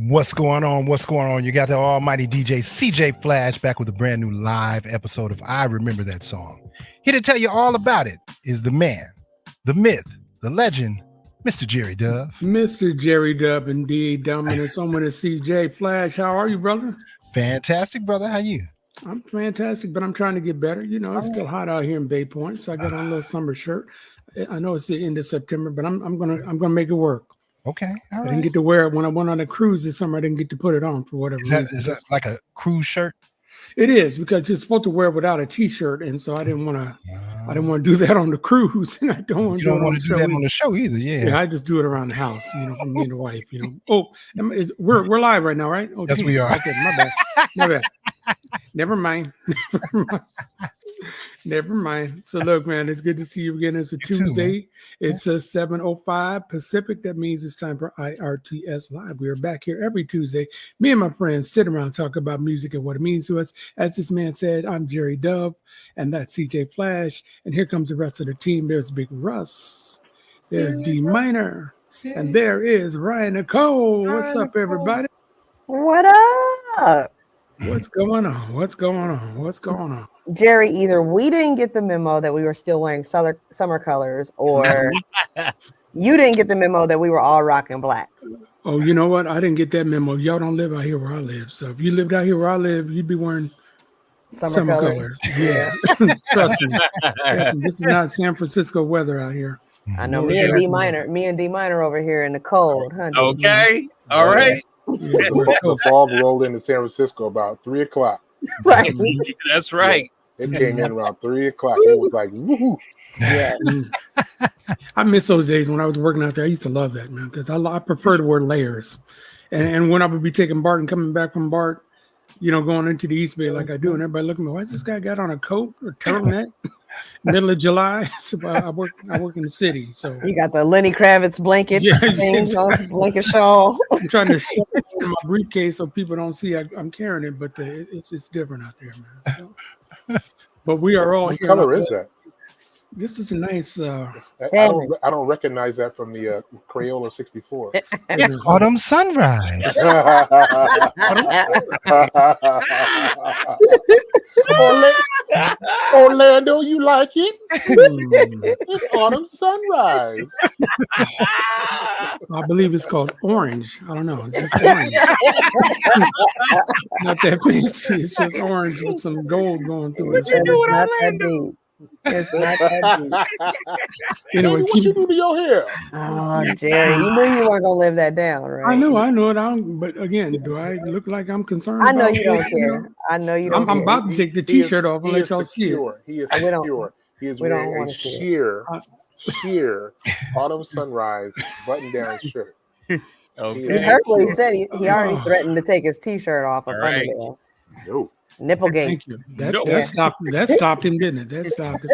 What's going on? What's going on? You got the almighty DJ CJ Flash back with a brand new live episode of I Remember That Song. Here to tell you all about it is the man, the myth, the legend, Mr. Jerry Dub. Mr. Jerry Dub, indeed. Dominant someone is CJ Flash. How are you, brother? Fantastic, brother. How you? I'm fantastic, but I'm trying to get better. You know, it's still hot out here in Bay Point, so I got on a little summer shirt. I know it's the end of September, but I'm gonna make it work. Okay, all right. I didn't get to wear it when I went on a cruise this summer. I didn't get to put it on for whatever reason. Is that like a cruise shirt? It is, because you're supposed to wear it without a t-shirt, and so I didn't want to do that on the cruise, and I don't want to do it on the show either. Yeah, I just do it around the house, you know, for me and the wife. You know, we're live right now, right? Yes, we are. Okay, my bad. Never mind. Never mind. So look, man, it's good to see you again. It's a Tuesday. It's a 7:05 Pacific. That means it's time for IRTS Live. We are back here every Tuesday. Me and my friends sit around, talk about music and what it means to us. As this man said, I'm Jerry Dub, and that's CJ Flash. And here comes the rest of the team. There's Big Russ. There's D Minor. And there is Ryan Nicole. What's up, everybody? What up? What's going on? Jerry, either we didn't get the memo that we were still wearing summer colors, or you didn't get the memo that we were all rocking black. Oh, you know what? I didn't get that memo. Y'all don't live out here where I live. So if you lived out here where I live, you'd be wearing summer colors. Yeah. Trust me. This is not San Francisco weather out here. I know me and D Minor over here in the cold. Huh, okay. All right. Yeah, the fog rolled into San Francisco about 3 o'clock. Right. That's right. It came in around 3 o'clock. It was like, woohoo. Yeah. I miss those days when I was working out there. I used to love that, man, because I prefer to wear layers. And when I would be taking BART and coming back from BART, you know, going into the East Bay like I do, and everybody looking at me, why's this guy got on a coat or turtleneck? Middle of July. So I work in the city. So you got the Lenny Kravitz blanket thing, blanket shawl. I'm trying to shove it in my briefcase so people don't see I'm carrying it, but it's different out there, man. So, but we are all what here. What color is that? This is a nice. I don't recognize that from the Crayola 64. It's autumn sunrise. Orlando, you like it? It's autumn sunrise. I believe it's called orange. I don't know. It's just orange. Not that fancy. It's just orange with some gold going through it. It's not that deep. Anyway, what you do to your hair? Oh, Jerry, you knew you weren't gonna live that down, right? I know it. But again, do I look like I'm concerned? I know you don't care. I know you don't. I'm about to take the T-shirt off and let y'all see it. He is secure. He is wearing a sheer autumn sunrise button-down shirt. Okay. You heard what he said. He already threatened to take his T-shirt off. Right. No. Nipplegate. Thank you. That stopped him, didn't it? That stopped it.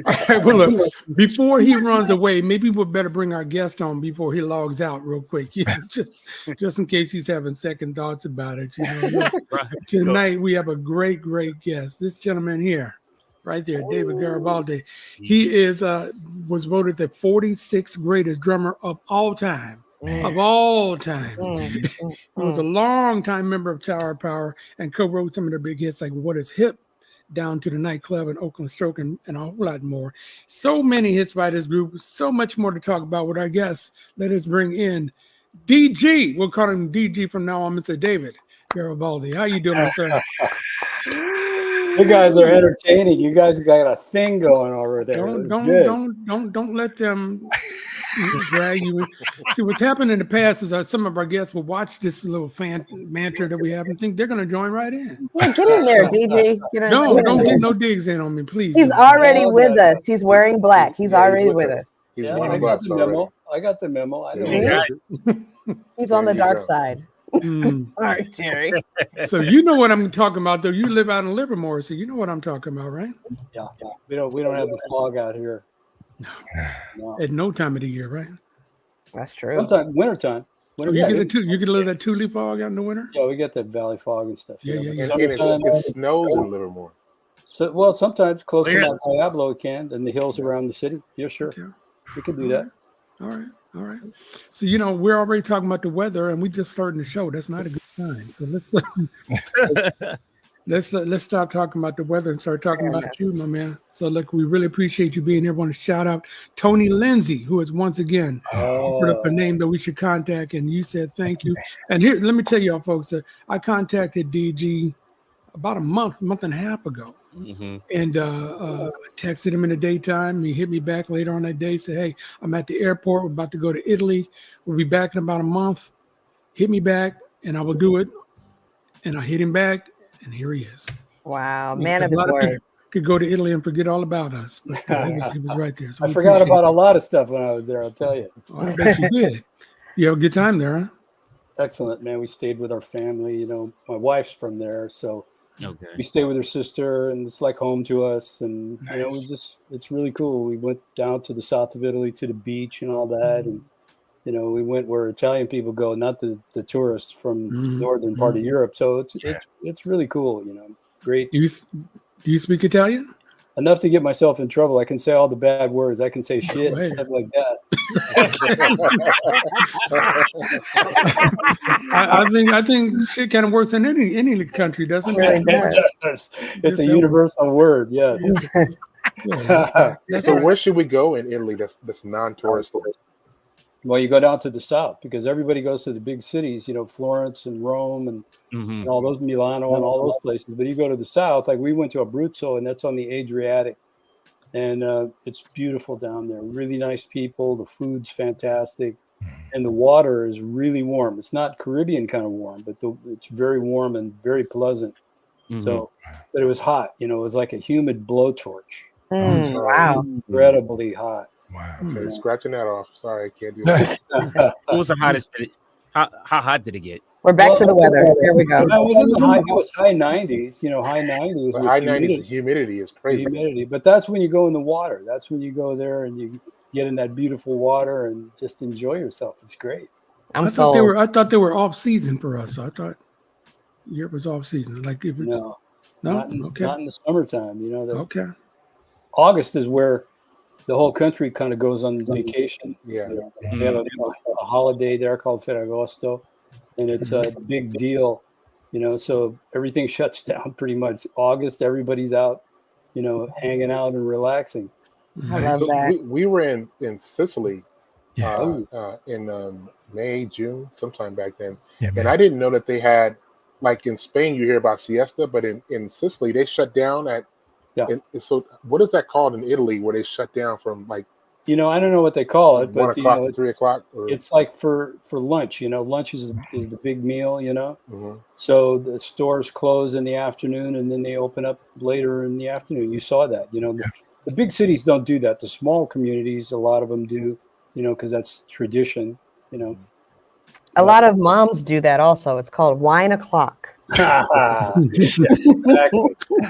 All right, well, look, before he runs away, maybe we'll better bring our guest on before he logs out real quick. You know, just in case he's having second thoughts about it. You know, tonight we have a great guest. This gentleman here, right there, David Garibaldi. He was voted the 46th greatest drummer of all time. Of all time. He was a long-time member of Tower of Power and co-wrote some of their big hits like What Is Hip, Down to the Nightclub, and Oakland Stroke, and a whole lot more. So many hits by this group, so much more to talk about with our guests. Let us bring in DG. We'll call him DG from now on, Mr. David Garibaldi. How you doing, sir? You guys are entertaining. You guys got a thing going over there. Don't let them drag you. See, what's happened in the past is some of our guests will watch this little banter that we have and think they're going to join right in. Yeah, get in there, DJ. Don't get no digs in on me, please. He's already with us. He's wearing black. He's already with us. I got the memo. He's on the dark side. All right, Jerry. So you know what I'm talking about, though. You live out in Livermore, so you know what I'm talking about, right? Yeah. We don't have the fog out here. No. At no time of the year, right? That's true. Sometimes wintertime. You get a little of that Tule fog out in the winter? Yeah, we get that valley fog and stuff. Yeah. It snows in Livermore. So, well, sometimes close to Mount Diablo it can, and the hills around the city. Yeah, sure. Okay. We can do that. All right. All right. So, we're already talking about the weather and we just starting the show. That's not a good sign. So let's stop talking about the weather and start talking about you, my man. So look, we really appreciate you being here. I want to shout out Tony Lindsay, who has once again put up a name that we should contact. And you said thank you. And here, let me tell y'all folks, I contacted DG about a month and a half ago. And texted him in the daytime. He hit me back later on that day, said, hey, I'm at the airport. We're about to go to Italy. We'll be back in about a month. Hit me back and I will do it. And I hit him back and here he is. Wow. Man of his word. Could go to Italy and forget all about us, but he was right there. So I forgot about a lot of stuff when I was there, I'll tell you. Oh, I bet you did. You have a good time there, huh? Excellent, man. We stayed with our family. My wife's from there, so we stayed with her sister, and it's like home to us. And it's really cool. We went down to the south of Italy to the beach and all that, and we went where Italian people go, not the tourists from northern part of Europe. So it's really cool. Great. Do you speak Italian? Enough to get myself in trouble. I can say all the bad words. I can say shit and stuff like that. I think shit kind of works in any country, doesn't it? It does. It's a universal word. Yes. So where should we go in Italy that's non-tourist? Well, you go down to the south because everybody goes to the big cities, Florence and Rome and all those, Milano and all those places. But you go to the south, like we went to Abruzzo, and that's on the Adriatic. And it's beautiful down there. Really nice people. The food's fantastic. And the water is really warm. It's not Caribbean kind of warm, but it's very warm and very pleasant. So, but it was hot. It was like a humid blowtorch. Wow. Incredibly hot. Wow. Okay, scratching that off. Sorry, I can't do that. What was the hottest? How hot did it get? We're back to the weather. Here we go. It was high 90s. High 90s. But high 90s humidity is crazy. But that's when you go in the water. That's when you go there and you get in that beautiful water and just enjoy yourself. It's great. I thought they were off season for us. I thought Europe was off season. Like if it's, no, not in the summertime. Okay. August is where the whole country kind of goes on vacation. Yeah. They have a holiday there called Ferragosto, and it's a big deal, so everything shuts down pretty much. August, everybody's out, hanging out and relaxing. I love that. We were in Sicily in May, June, sometime back then. Yeah, and I didn't know that they had, like in Spain, you hear about siesta, but in Sicily, they shut down at. And so what is that called in Italy where they shut down from like I don't know what they call it, but 1 o'clock, 3 o'clock? It's like for lunch. Lunch is the big meal. So the stores close in the afternoon and then they open up later in the afternoon. You saw that. The big cities don't do that. The small communities, a lot of them do. Because that's tradition. A lot of moms do that also. It's called wine o'clock. Exactly.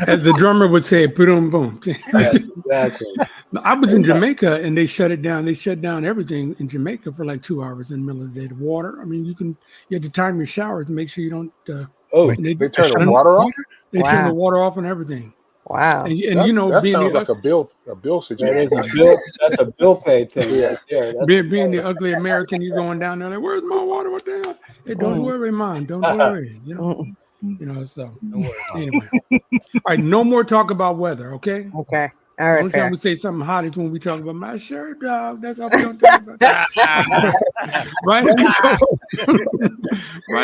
As the drummer would say, boom, boom. Yes, exactly. I was in Jamaica and they shut it down. They shut down everything in Jamaica for like 2 hours in the middle of the day. The water. I mean, you have to time your showers to make sure you don't. They turn the water off. They turn the water off and everything. Wow. And that sounds like a bill situation. That's a bill paid thing. Being the ugly American, you're going down there like, where's my water? What the hell? Hey, don't worry, man. Don't worry. So anyway. All right, no more talk about weather, okay? Okay. All right. The only time we say something hot is when we talk about my shirt, dog. That's all we don't talk about. Ryan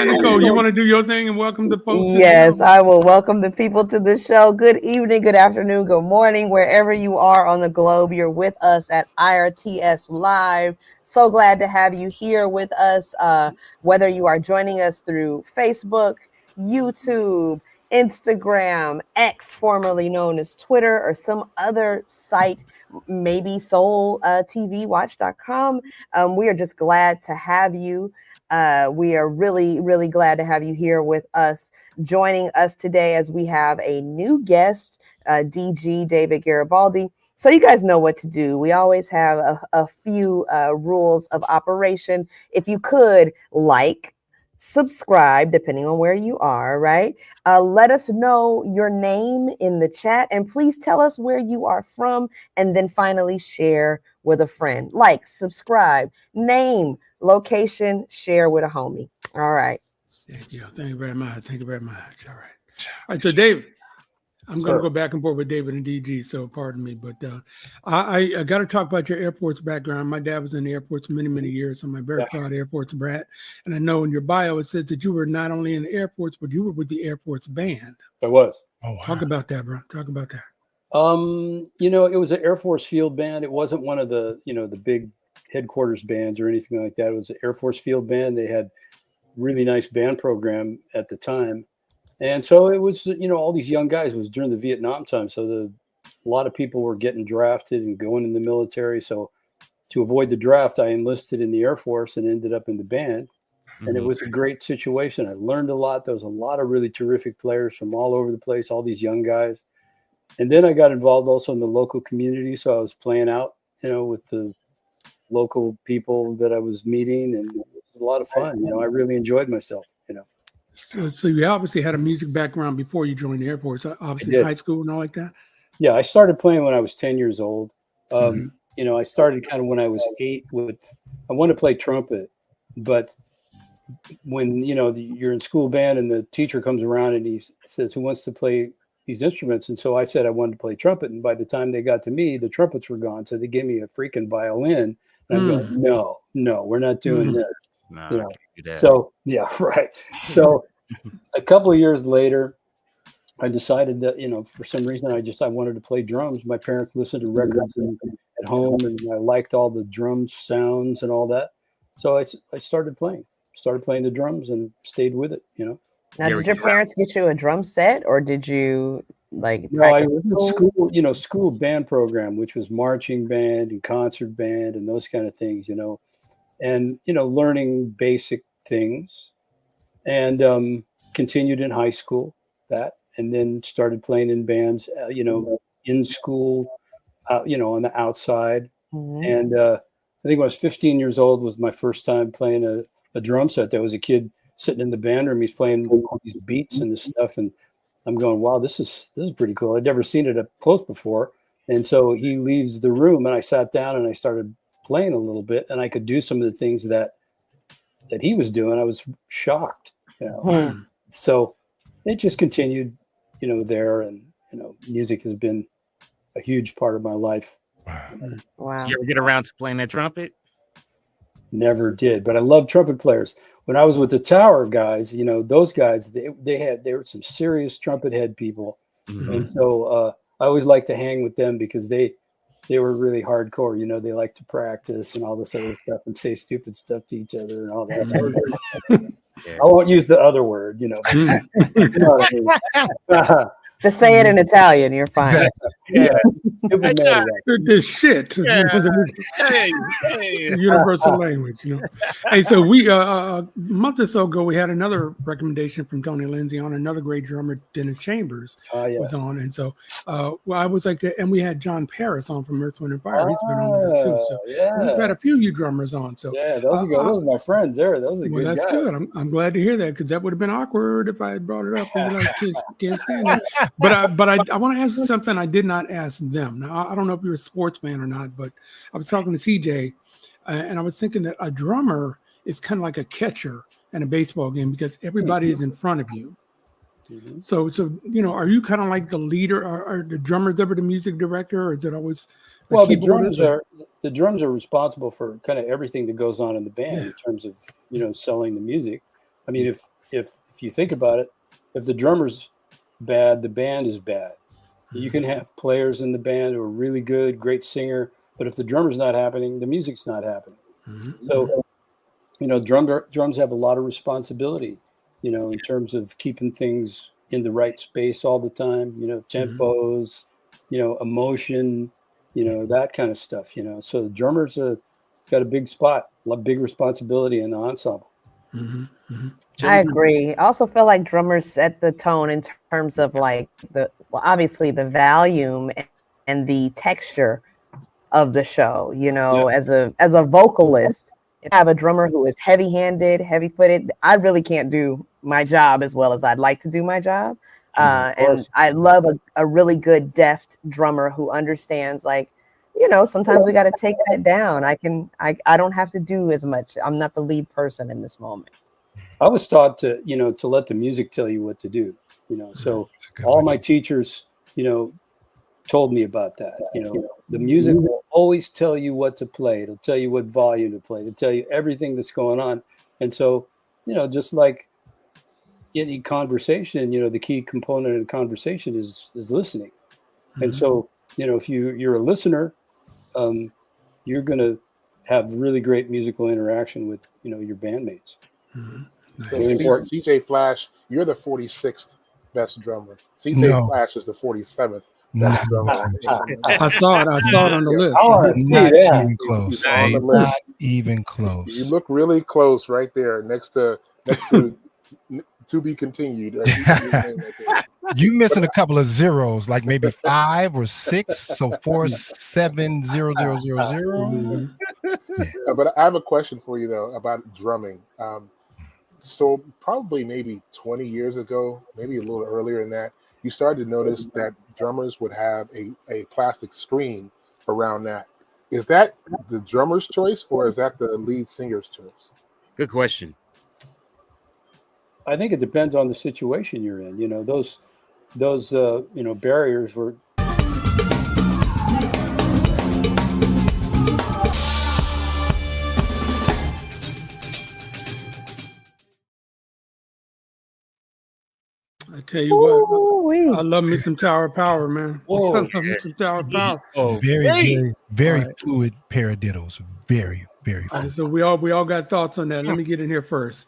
Nicole, you want to do your thing and welcome the folks? Yes, I will welcome the people to the show. Good evening, good afternoon, good morning, wherever you are on the globe. You're with us at IRTS Live. So glad to have you here with us, whether you are joining us through Facebook, YouTube, Instagram, X, formerly known as Twitter, or some other site, maybe soultvwatch.com. We are just glad to have you. We are really, really glad to have you here with us, joining us today as we have a new guest, DG David Garibaldi. So you guys know what to do. We always have a few rules of operation. If you could subscribe, depending on where you are, right? Let us know your name in the chat, and please tell us where you are from, and then finally share with a friend. Like, subscribe, name, location, share with a homie. All right. Thank you. Thank you very much. Thank you very much. All right. So David, I'm going to go back and forth with David and DG, so pardon me, but I got to talk about your airports background. My dad was in the airports many, many years, so I'm a very proud airports brat. And I know in your bio it says that you were not only in the airports, but you were with the airports band. I was. Oh, wow. Talk about that, bro. Talk about that. It was an Air Force field band. It wasn't one of the, the big headquarters bands or anything like that. It was an Air Force field band. They had really nice band program at the time. And so it was, all these young guys. It was during the Vietnam time. So a lot of people were getting drafted and going in the military. So to avoid the draft, I enlisted in the Air Force and ended up in the band. And it was a great situation. I learned a lot. There was a lot of really terrific players from all over the place, all these young guys. And then I got involved also in the local community. So I was playing out, with the local people that I was meeting. And it was a lot of fun. I really enjoyed myself, So you obviously had a music background before you joined the Air Force, obviously in high school and all like that? Yeah, I started playing when I was 10 years old. I started kind of when I was 8 I wanted to play trumpet, but when, you're in school band and the teacher comes around and he says, who wants to play these instruments? And so I said I wanted to play trumpet. And by the time they got to me, the trumpets were gone. So they gave me a freaking violin. And I'm going, no, we're not doing this. No, So yeah, right. So a couple of years later, I decided that for some reason I wanted to play drums. My parents listened to records at home, and I liked all the drum sounds and all that. So I started playing the drums and stayed with it. Now, did your parents get you a drum set, or did you like? No, I was in school band program, which was marching band and concert band and those kind of things. And learning basic things, and continued in high school and then started playing in bands, in school, on the outside. And I think when I was 15 years old was my first time playing a drum set. There was a kid sitting in the band room. He's playing all these beats and this stuff, and I'm going, wow, this is pretty cool. I'd never seen it up close before. And so he leaves the room, and I sat down and I started playing a little bit, and I could do some of the things that he was doing. I was shocked, So it just continued, there, and music has been a huge part of my life. Wow. Did you ever get around to playing that trumpet? Never did, but I love trumpet players. When I was with the Tower guys, those guys, they were some serious trumpet head people, and so I always liked to hang with them because they were really hardcore. They like to practice and all this other stuff and say stupid stuff to each other and all that type of stuff. I won't use the other word, you know what I mean? Just say it in Italian. You're fine. Exactly. This shit. Universal language. Hey, so we a month or so ago we had another recommendation from Tony Lindsay on another great drummer, Dennis Chambers, was on, and so I was like that, and we had John Paris on from Earth, Wind and Fire. He's been on with us too. So we've had a few you drummers on. So those are my friends there. Those are good. That's guys. good. I'm glad to hear that, because that would have been awkward if I had brought it up and can't stand it. But I want to ask you something I did not ask them. Now, I don't know if you're a sportsman or not, but I was talking to CJ, and I was thinking that a drummer is kind of like a catcher in a baseball game, because everybody is in front of you. So are you kind of like the leader? Are the drummers ever the music director, or is it always the drums are responsible for kind of everything that goes on in the band in terms of selling the music. I mean, if you think about it, if the drummer's bad, the band is bad. You can have players in the band who are really good, great singer, but if the drummer's not happening, the music's not happening. So, drums have a lot of responsibility, in terms of keeping things in the right space all the time, tempos, emotion, that kind of stuff, So the drummers got a big spot, a big responsibility in the ensemble. I agree. I also feel like drummers set the tone in terms of like obviously the volume and the texture of the show. As a vocalist, I have a drummer who is heavy-handed, heavy-footed. I really can't do my job as well as I'd like to do my job. And I love a really good deft drummer who understands, like, you know, sometimes we got to take that down. I don't have to do as much. I'm not the lead person in this moment. I was taught to, you know, to let the music tell you what to do, you know. So all my teachers, you know, told me about that. You know, the music will always tell you what to play. It'll tell you what volume to play. It'll tell you everything that's going on. And so, you know, just like any conversation, you know, the key component of the conversation is listening. And so, you know, if you're a listener, you're going to have really great musical interaction with, you know, your bandmates. So CJ Flash, you're the 46th best drummer. CJ Flash is the 47th best drummer. I saw it on the list. Not even close. He's on the list. Not even close. You look really close right there, next to to be continued. You missing a couple of zeros, like maybe 5 or 6, so 4700000. But I have a question for you though about drumming. So probably maybe 20 years ago, maybe a little earlier than that, you started to notice that drummers would have a plastic screen around that. Is that the drummer's choice or is that the lead singer's choice? Good question. I think it depends on the situation you're in. You know, those you know, barriers were. I tell you what, I love me some Tower Power, man. Whoa. I love me some Tower Power. Oh, Very fluid paradiddles. Very fluid. All right, so we all got thoughts on that. Let me get in here first.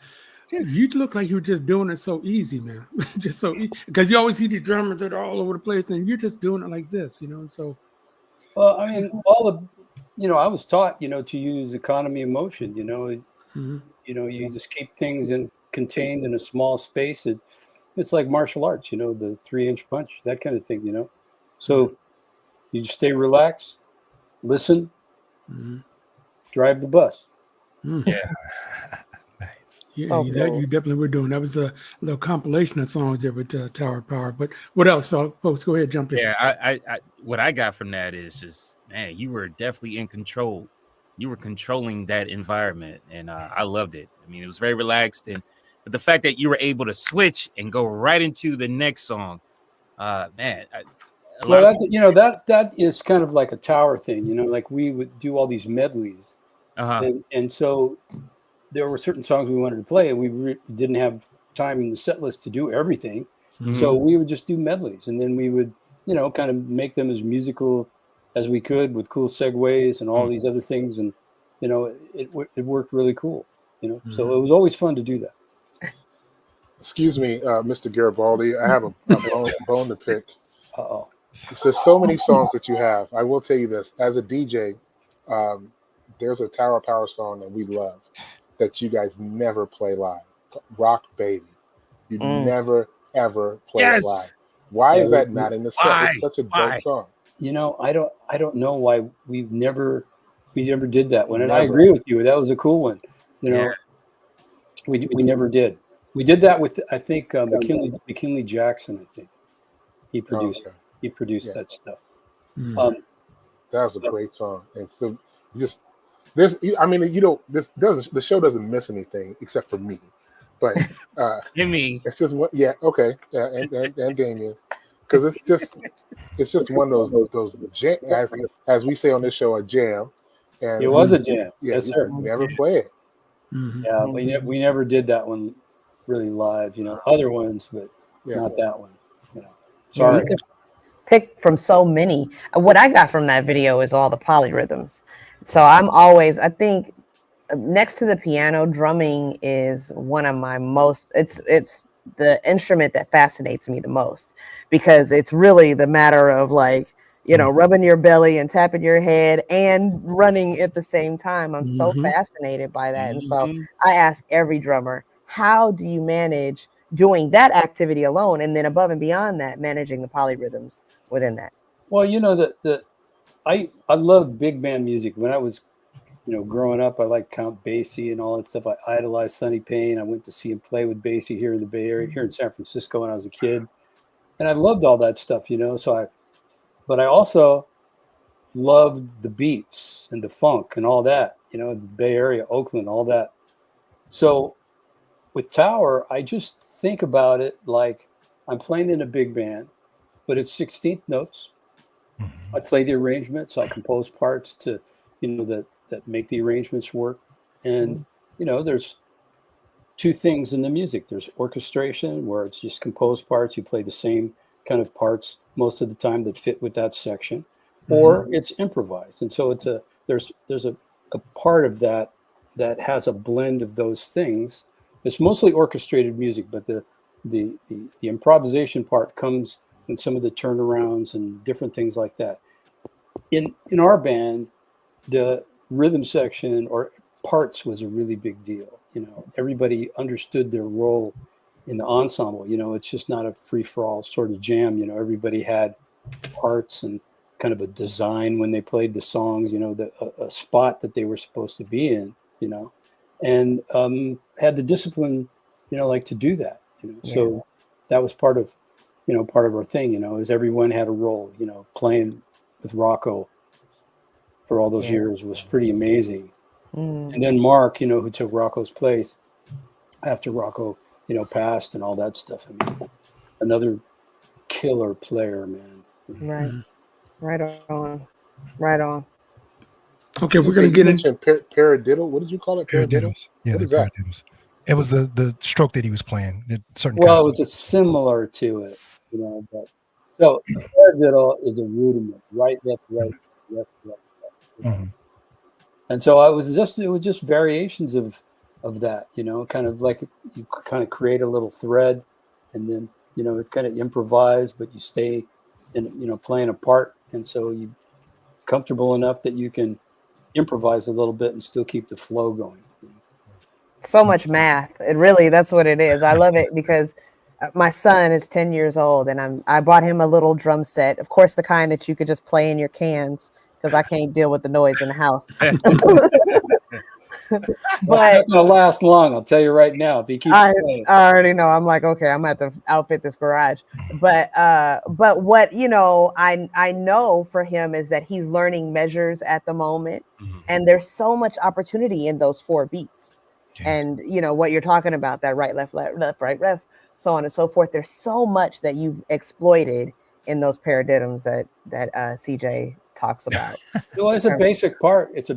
You look like you were just doing it so easy, man. Just so easy. Because you always see these drummers that are all over the place, and you're just doing it like this, you know. And so, well, I mean, you know, I was taught, you know, to use economy of motion. You know, you know, you just keep things contained in a small space. It's like martial arts, you know, the 3-inch punch, that kind of thing, you know. So you just stay relaxed, listen, drive the bus. Yeah. Yeah, you definitely were doing. That was a little compilation of songs there with Tower Power. But what else, folks? Go ahead, jump in. Yeah, I what I got from that is just, man, you were definitely in control. You were controlling that environment, and I loved it. I mean, it was very relaxed, but the fact that you were able to switch and go right into the next song, man. Well, that's, you know, that is kind of like a Tower thing, you know, like we would do all these medleys, and so there were certain songs we wanted to play, and we didn't have time in the set list to do everything, so we would just do medleys, and then we would, you know, kind of make them as musical as we could with cool segues and all these other things, and you know, it worked really cool, you know. So it was always fun to do that. Excuse me, Mr. Garibaldi, I have a bone to pick. Uh-oh. There's so many songs that you have. I will tell you this, as a DJ, there's a Tower Power song that we love that you guys never play live. Rock Baby. You never, ever play it live. Why is that not in the set? It's such a dope song. You know, I don't know why we never did that one. And I agree with you. That was a cool one. You know, we never did. We did that with, I think, McKinley Jackson, I think. He produced that stuff. That was a great song. And so just there's, I mean, you know, the show doesn't miss anything except for me. But me. It's just what, and Damien. Because it's just one of those jam, as we say on this show, a jam. And it was a jam. Yes, sir. Never play it. Yeah, we never did that one really live, you know, other ones, but not that one, you know. Sorry. You could pick from so many. What I got from that video is all the polyrhythms. So I think next to the piano, drumming is one of my most, it's the instrument that fascinates me the most, because it's really the matter of, like, you know, rubbing your belly and tapping your head and running at the same time. I'm so fascinated by that. And so I ask every drummer, how do you manage doing that activity alone, and then above and beyond that, managing the polyrhythms within that? Well, you know, I loved big band music when I was growing up, I liked Count Basie and all that stuff. I idolized Sonny Payne. I went to see him play with Basie here in the Bay Area, here in San Francisco when I was a kid. And I loved all that stuff, but I also loved the beats and the funk and all that, the Bay Area, Oakland, all that. So with Tower, I just think about it like I'm playing in a big band, but it's 16th notes. I play the arrangements. I compose parts to, that make the arrangements work. And, there's two things in the music. There's orchestration, where it's just composed parts. You play the same kind of parts most of the time that fit with that section, or it's improvised. And so there's a part of that has a blend of those things. It's mostly orchestrated music, but the improvisation part comes in some of the turnarounds and different things like that. In our band, the rhythm section or parts was a really big deal. Everybody understood their role in the ensemble. It's just not a free-for-all sort of jam. Everybody had parts and kind of a design when they played the songs, a spot that they were supposed to be in, and had the discipline, to do that. So that was part of our thing, is everyone had a role. Playing with Rocco for all those years was pretty amazing. And then Mark, who took Rocco's place after Rocco, passed and all that stuff. I mean, another killer player, man. Right on. Okay, we're going to get into paradiddle. What did you call it? Paradiddles. Yeah, what the is that? paradiddles. It was the stroke that he was playing. Certain Well, it kinds was similar to it, but so paradiddle is a rudiment, right, left, right, left, left. And so it was just variations of that, kind of like you kind of create a little thread, and then it's kind of improvised, but you stay in playing a part, and so you comfortable enough that you can improvise a little bit and still keep the flow going. So much math. That's what it is. I love it because my son is 10 years old, and I bought him a little drum set, of course, the kind that you could just play in your cans, because I can't deal with the noise in the house. But it's not gonna last long, I'll tell you right now. If he keeps playing. I already know. I'm like, okay, I'm gonna have to outfit this garage. But what I know for him is that he's learning measures at the moment, and there's so much opportunity in those 4 beats. And what you're talking about, that right, left, left, right, left, so on and so forth. There's so much that you've exploited in those paradiddles that CJ talks about. Well, it's a basic part. It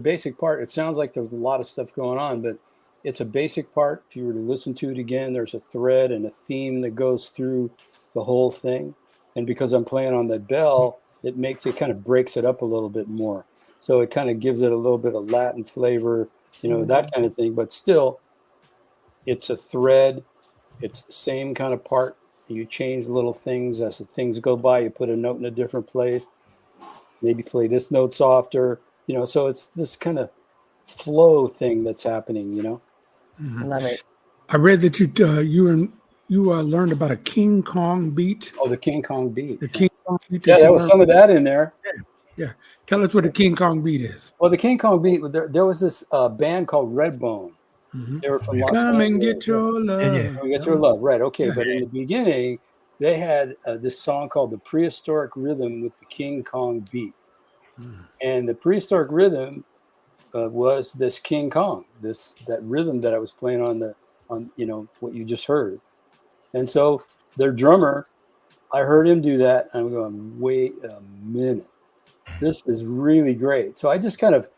sounds like there's a lot of stuff going on, but it's a basic part. If you were to listen to it again, there's a thread and a theme that goes through the whole thing. And because I'm playing on that bell, it kind of breaks it up a little bit more. So it kind of gives it a little bit of Latin flavor, that kind of thing. But still, it's a thread. It's the same kind of part. You change little things as the things go by. You put a note in a different place. Maybe play this note softer, so it's this kind of flow thing that's happening, I love it. I read that you learned about a King Kong beat. Oh, the King Kong beat. The King Kong beat. Yeah, there was some of that in there. Yeah. Tell us what the King Kong beat is. Well, the King Kong beat, there was this band called Redbone. They were from Los Come and Angeles. get your love. Come and get your love. Right. Okay. But in the beginning, they had this song called The Prehistoric Rhythm with the King Kong Beat. And the prehistoric rhythm was this King Kong, that rhythm that I was playing on what you just heard. And so their drummer, I heard him do that. And I'm going, wait a minute. This is really great. So I just kind of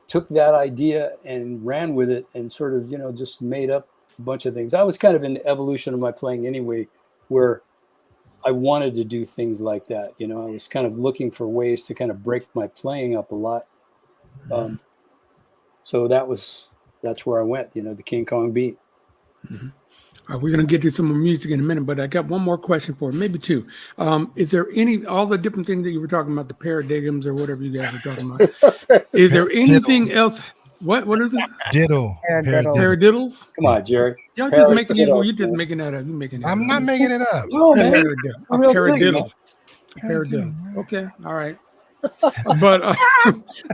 took that idea and ran with it and sort of, just made up a bunch of things. I was kind of in the evolution of my playing anyway, where I wanted to do things like that. I was kind of looking for ways to kind of break my playing up a lot. So that's where I went, the King Kong beat. We're going to get to some more music in a minute, but I got one more question for you, maybe 2. Is there all the different things that you were talking about, the paradigms or whatever you guys were talking about, is there anything else? What is it? Diddle. Paradiddles? Come on, Jerry. Y'all just making it. You're just making that up. You're making it I'm not making it up. No, man. Paradiddle. A paradiddle. Okay. All right. But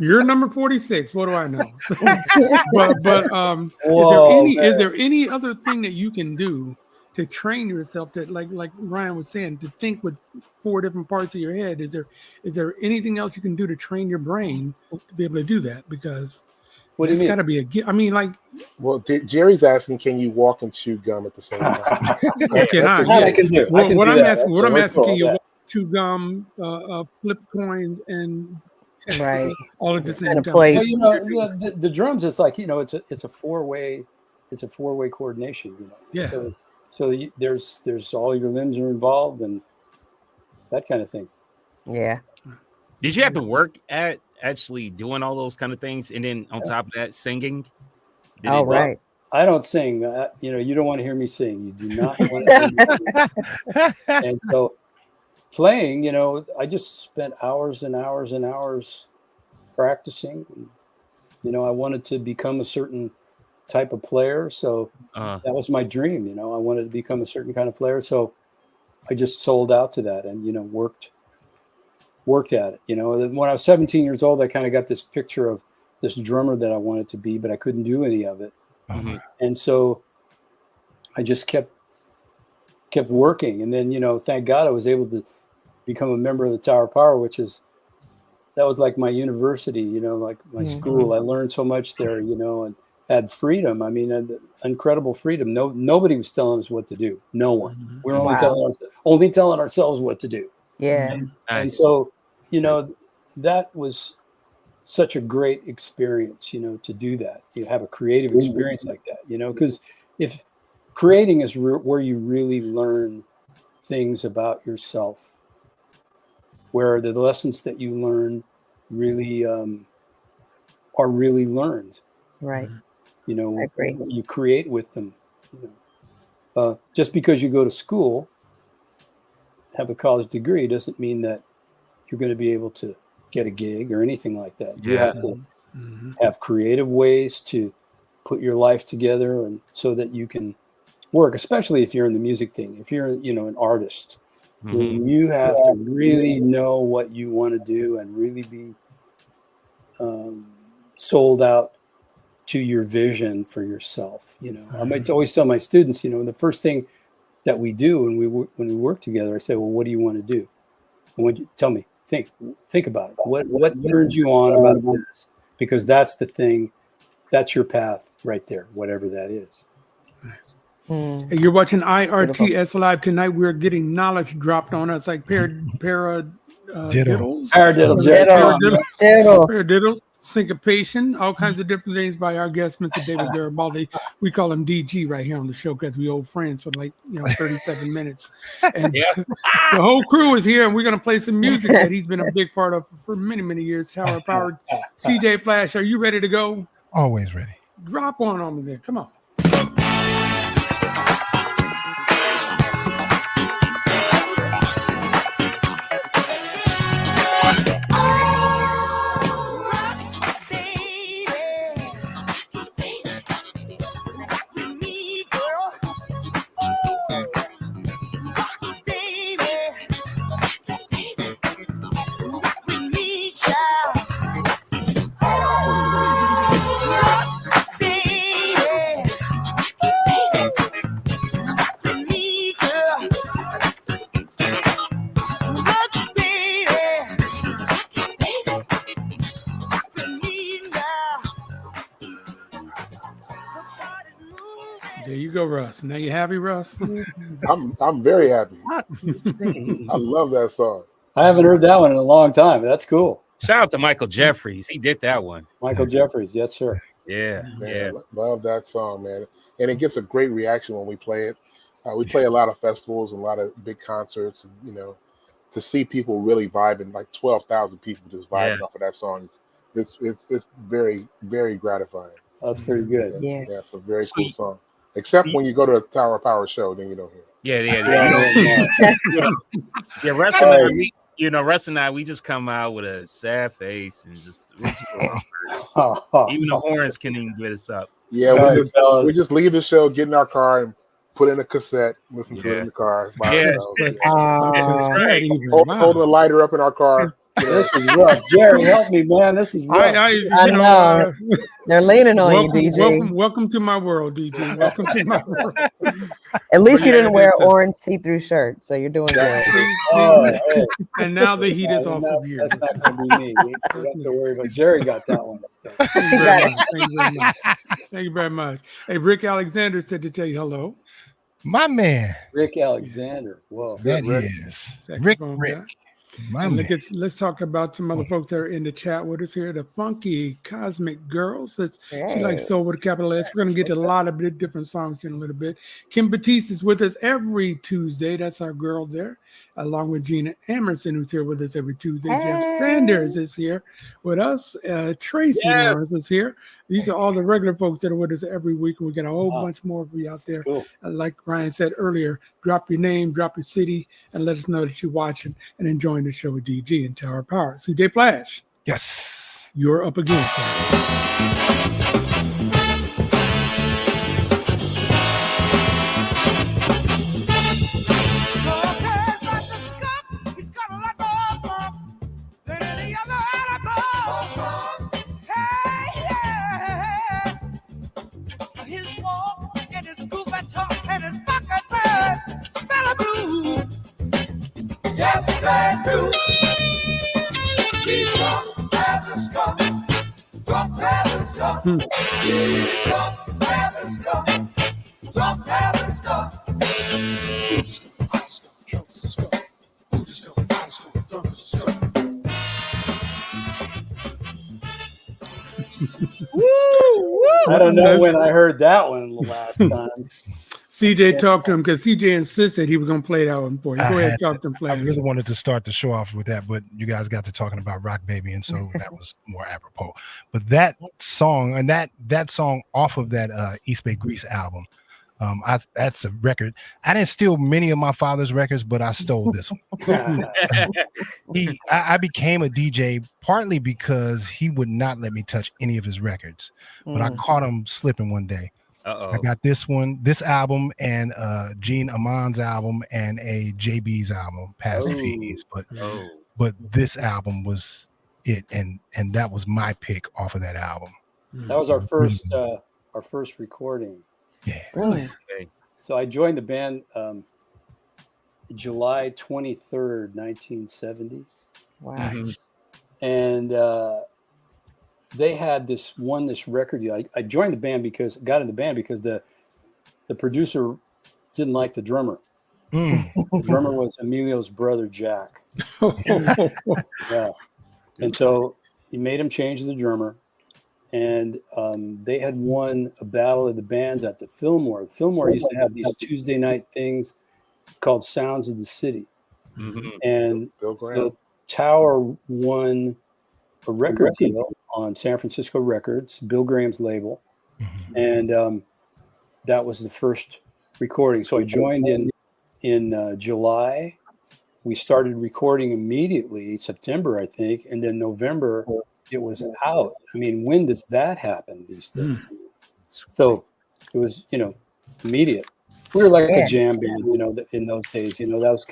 you're number 46. What do I know? Is there any other thing that you can do to train yourself that, like Ryan was saying, to think with 4 different parts of your head? Is there anything else you can do to train your brain to be able to do that? Because it's got to be a gift. I mean, like. Well, Jerry's asking, can you walk and chew gum at the same time? I can do. What I'm asking, can you walk, chew gum, flip coins, and all at the same time? Well, you know, the drums. It's like, you know, it's a 4-way coordination. You know. Yeah. So there's all your limbs are involved and that kind of thing. Yeah. Did you have to work at actually doing all those kind of things, and then on top of that, singing? Right. I don't sing. You know, you don't want to hear me sing. You do not want to hear me sing. And so playing, you know, I just spent hours and hours and hours practicing. You know, I wanted to become a certain type of player. So that was my dream. You know, I wanted to become a certain kind of player. So I just sold out to that and, you know, worked at it. You know, when I was 17 years old, I kind of got this picture of this drummer that I wanted to be, but I couldn't do any of it. Mm-hmm. And so I just kept working. And then, you know, thank God I was able to become a member of the Tower of Power, that was like my university, you know, like my school. I learned so much there, you know, and had freedom. I mean, incredible freedom. Nobody was telling us what to do. No one. We were only telling ourselves what to do. Yeah. And so, you know, that was such a great experience, you know, to do that. You have a creative experience like that, you know, because if creating is where you really learn things about yourself, where the lessons that you learn really are really learned. Right. You know, I agree. you create with them. You know. Just because you go to school, have a college degree, doesn't mean that you're going to be able to get a gig or anything like that. You have to have creative ways to put your life together, and so that you can work, especially if you're in the music thing. If you're, you know, an artist, you have to really know what you want to do and really be sold out to your vision for yourself. You know, I might always tell my students, you know, the first thing that we do when we work together, I say, well, what do you want to do? And when you tell me, think about it. What turns you on about this? Because that's the thing, that's your path right there, whatever that is. Hey, you're watching IRTS Live tonight. We're getting knowledge dropped on us like paradiddles, syncopation, all kinds of different things by our guest, Mr. David Garibaldi. We call him DG right here on the show because we old friends for 37 minutes. And the whole crew is here, and we're going to play some music that he's been a big part of for many, many years. Tower of Power. CJ Flash, are you ready to go? Always ready. Drop one on me there. Come on. There you go, Russ. Now you happy, Russ? I'm very happy. I love that song. I haven't heard that one in a long time. That's cool. Shout out to Michael Jeffries. He did that one. Michael Jeffries, yes, sir. Yeah, man, love that song, man. And it gets a great reaction when we play it. We play a lot of festivals and a lot of big concerts, and you know, to see people really vibing, like 12,000 people just vibing off of that song, it's very, very gratifying. That's pretty good. Yeah, it's a very cool song. Except when you go to a Tower of Power show, then you don't hear it. Yeah. Russ and I, Russ and I, we just come out with a sad face and even the horns can't even get us up. Yeah, we just leave the show, get in our car, and put in a cassette, listen to it in the car. Holding a lighter up in our car, This is rough. Jerry, help me, man. This is rough. I know. They're leaning on welcome, you, DJ. Welcome to my world, DJ. Welcome to my world. At least you Yeah, didn't wear it's an orange see-through shirt, so you're doing good. Hey. And now the heat is off of you. That's not going to be me. You don't have to worry about. Jerry got that one. So. Thank you very much. Thank you very much. Thank you very much. Hey, Rick Alexander said to tell you hello. My man. Rick Alexander. Whoa. That is Rick. My man. Let's talk about some other folks that are in the chat with us here. The Funky Cosmic Girls. She likes soul with a capital S. We're going to get to a lot of different songs in a little bit. Kim Batiste is with us every Tuesday. That's our girl there, along with Gina Emerson, who's here with us every Tuesday. Jeff Sanders is here with us. Tracy Lawrence is here. These are all the regular folks that are with us every week. We got a whole bunch more of you out there. Cool. Like Ryan said earlier, drop your name, drop your city, and let us know that you're watching and enjoying the show with DG and Tower Power. CJ Flash. Yes. You're up again, sir. Yes, they do. We drop as a skunk. Drop as a skunk. We drop as a skunk. Drop as a skunk. Who's a skunk? Who's a skunk? Who's a skunk? I skunk. Drunk as a skunk. I don't know when I heard that one the last time. CJ talked to him because CJ insisted he was going to play that one for you. Go ahead, talk to him, Flash. I really wanted to start the show off with that, but you guys got to talking about Rock Baby, and so that was more apropos. But that song and that song off of that East Bay Grease album, that's a record. I didn't steal many of my father's records, but I stole this one. I became a DJ partly because he would not let me touch any of his records, but I caught him slipping one day. I got this album, and Gene Amon's album, and a JB's album, Past the 80s. But this album was it, and that was my pick off of that album. That was our first recording. Yeah. Really? Okay. So I joined the band July 23rd, 1970. Wow. And they had this record deal. I joined the band got in the band because the producer didn't like the drummer. The drummer was Emilio's brother, Jack. Yeah. And so he made him change the drummer. And they had won a battle of the bands at the Fillmore. Fillmore used to have these Tuesday night things called Sounds of the City. And the Tower won a record deal on San Francisco Records, Bill Graham's label. And that was the first recording. So I joined in July. We started recording immediately, September, I think. And then November, it was out. I mean, when does that happen, these things? So it was, immediate. We were like a jam band, in those days. That was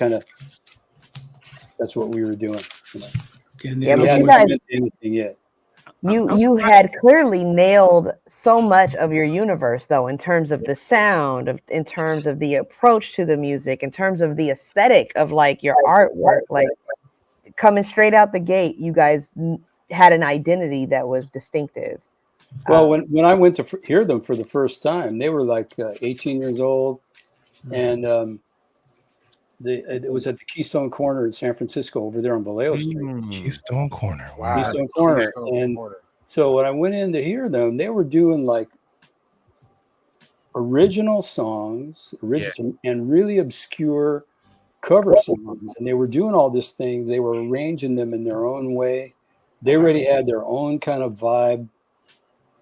that's what we were doing. Yeah, but you guys, anything yet. You had clearly nailed so much of your universe, though, in terms of the sound, in terms of the approach to the music, in terms of the aesthetic of like your artwork, like coming straight out the gate. You guys had an identity that was distinctive. Well, when I went to hear them for the first time, they were like 18 years old, and it was at the Keystone Corner in San Francisco, over there on Vallejo Street. Keystone Corner, wow. Keystone Corner. And so when I went in to hear them, they were doing like original songs, and really obscure cover songs, and they were doing all this thing. They were arranging them in their own way. They already had their own kind of vibe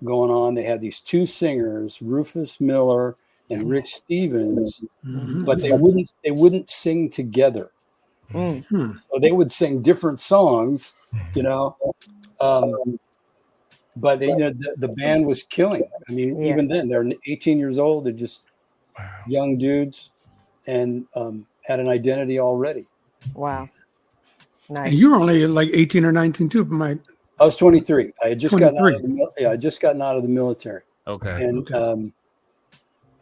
going on. They had these two singers, Rufus Miller and Rick Stevens, but they wouldn't sing together. So they would sing different songs, but the band was killing. I mean, even then, they're 18 years old. They're just young dudes, and had an identity already. Wow. And Nice. you were only like 18 or 19 too, but I was 23. I had just gotten out 23. of I just gotten out of the military. Okay. And Okay.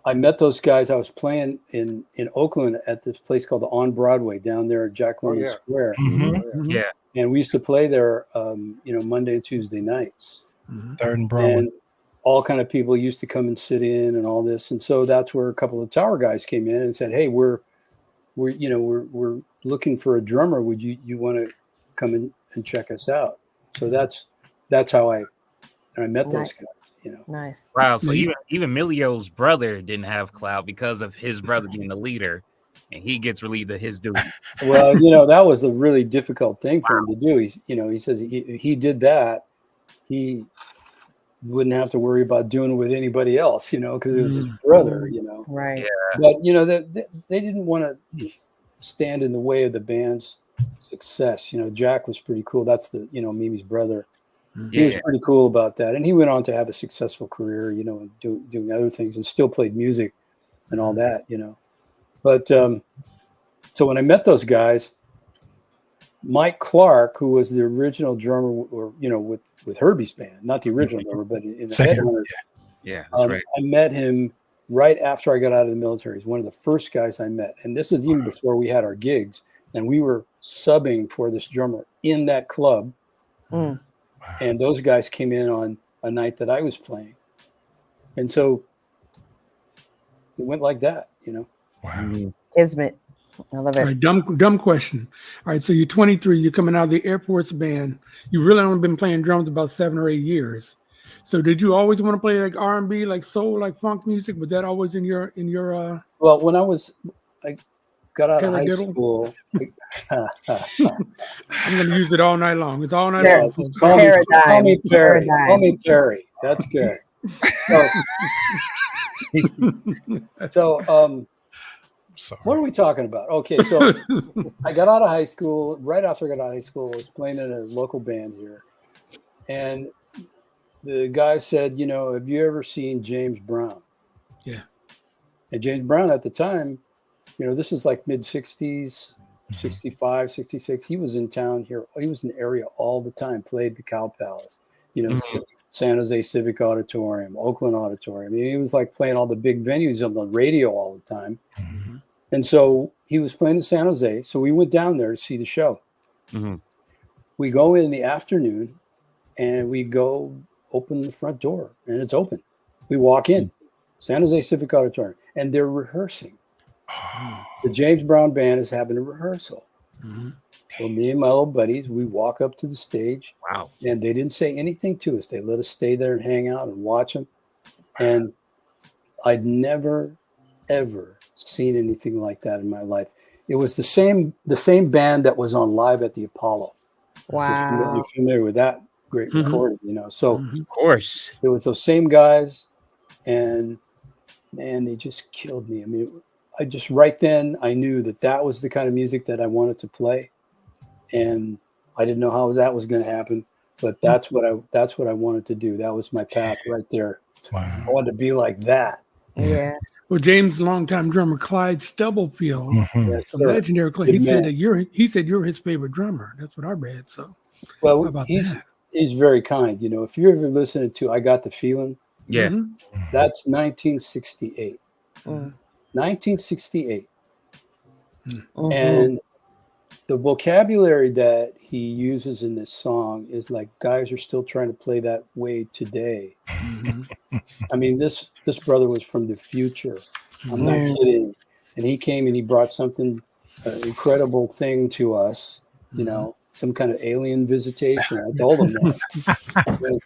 I met those guys. I was playing in Oakland at this place called the On Broadway down there at Jack London yeah. Square. Mhm. Yeah. And we used to play there, Monday and Tuesday nights. Third and Broadway. And all kind of people used to come and sit in and all this. And so that's where a couple of tower guys came in and said, "Hey, we're looking for a drummer. Would you want to come in and check us out?" So that's how I met those guys. Nice. Wow. So even Milio's brother didn't have clout because of his brother being the leader, and he gets relieved of his duty. Well, that was a really difficult thing for him to do. He says he did that. He wouldn't have to worry about doing it with anybody else, because it was his brother, Right. Yeah. But they didn't want to stand in the way of the band's success. Jack was pretty cool. That's the Mimi's brother. He was pretty cool about that, and he went on to have a successful career, and doing other things, and still played music and all that, But so when I met those guys, Mike Clark, who was the original drummer, or with Herbie's band, not the original drummer, but in the Headhunters. Yeah, that's right. I met him right after I got out of the military. He's one of the first guys I met, and this is even before we had our gigs, and we were subbing for this drummer in that club. Mm. And those guys came in on a night that I was playing. And so it went like that, Wow. Kismet. I love All it. right, dumb question. All right, so you're 23. You're coming out of the Air Force band. You really only been playing drums about 7 or 8 years. So did you always want to play like R&B, like soul, like funk music? Was that always in your? Well, when I got out of high Paradiddle? school. I'm going to use it all night long. It's all night Yeah. long. folks. Call me Perry. Paradigm. Call me Perry. That's good. So Sorry. what are we talking about? Okay, so I got out of high school. Right after I got out of high school, I was playing in a local band here. And the guy said, have you ever seen James Brown? Yeah. And James Brown at the time, this is like mid-60s, 65, 66. He was in town here. He was in the area all the time, played the Cow Palace, San Jose Civic Auditorium, Oakland Auditorium. I mean, he was like playing all the big venues on the radio all the time. Mm-hmm. And so he was playing in San Jose. So we went down there to see the show. Mm-hmm. We go in the afternoon and we go open the front door and it's open. We walk in, San Jose Civic Auditorium, and they're rehearsing. The James Brown band is having a rehearsal. Mm-hmm. So me and my old buddies, we walk up to the stage. Wow. And they didn't say anything to us. They let us stay there and hang out and watch them. And I'd never, ever seen anything like that in my life. It was the same band that was on Live at the Apollo. Wow. You're familiar with that great recording, So Of course. it was those same guys, and man, they just killed me. I mean, right then I knew that was the kind of music that I wanted to play, and I didn't know how that was going to happen, but that's what I wanted to do. That was my path right there. Wow. I wanted to be like that. Yeah. Well, James' longtime drummer Clyde Stubblefield, Mhm. Yes, the sir. legendary Clyde, Good man. he said you're his favorite drummer. That's what I read. So Well, how about he's that? very kind. If you're ever listening to I Got the Feeling, Yeah. Mhm. that's 1968. Mm. 1968. Mhm. And the vocabulary that he uses in this song is like guys are still trying to play that way today. Mhm. I mean, this brother was from the future. I'm not Mm. kidding. And he came and he brought something, incredible thing to us, some kind of alien visitation. I told him that.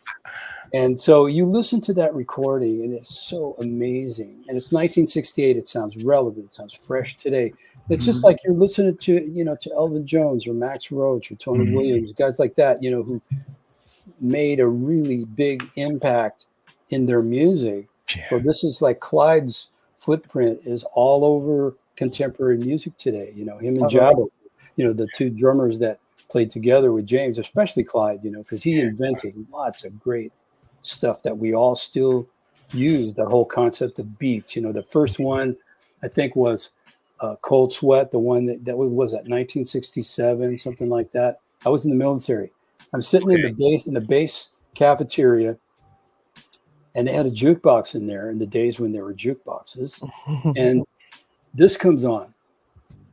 And so you listen to that recording and it's so amazing. And it's 1968. It sounds relevant. It sounds fresh today. It's just like you're listening to, to Elvin Jones or Max Roach or Tony Williams, guys like that, who made a really big impact in their music. Yeah. So this is like Clyde's footprint is all over contemporary music today. Him and Jabba, the two drummers that played together with James, especially Clyde, because he invented lots of great stuff that we all still use. That whole concept of beats. The first one I think was Cold Sweat, the one that was at 1967, something like that. I was in the military. I'm sitting in the base cafeteria, and they had a jukebox in there in the days when there were jukeboxes, and this comes on.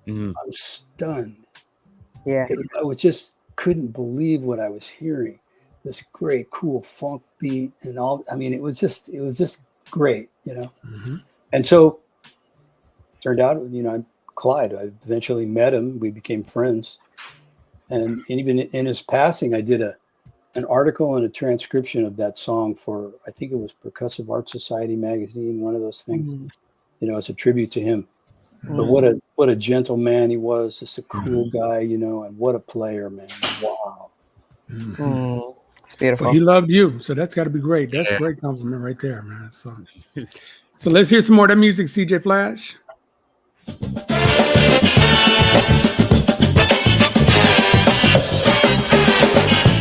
I'm stunned. Yeah. I just couldn't believe what I was hearing. This great, cool funk beat and all. I mean, it was just great, you know. And so, turned out, you know, Clyde. I eventually met him. We became friends, and even in his passing, I did an article and a transcription of that song for, I think it was Percussive Art Society magazine, one of those things. You know, as a tribute to him. But what a gentle man he was, just a cool guy, you know, and what a player, man. Wow. It's beautiful. Well, he loved you, so that's got to be great. That's a great compliment right there, man. So let's hear some more of that music, CJ Flash.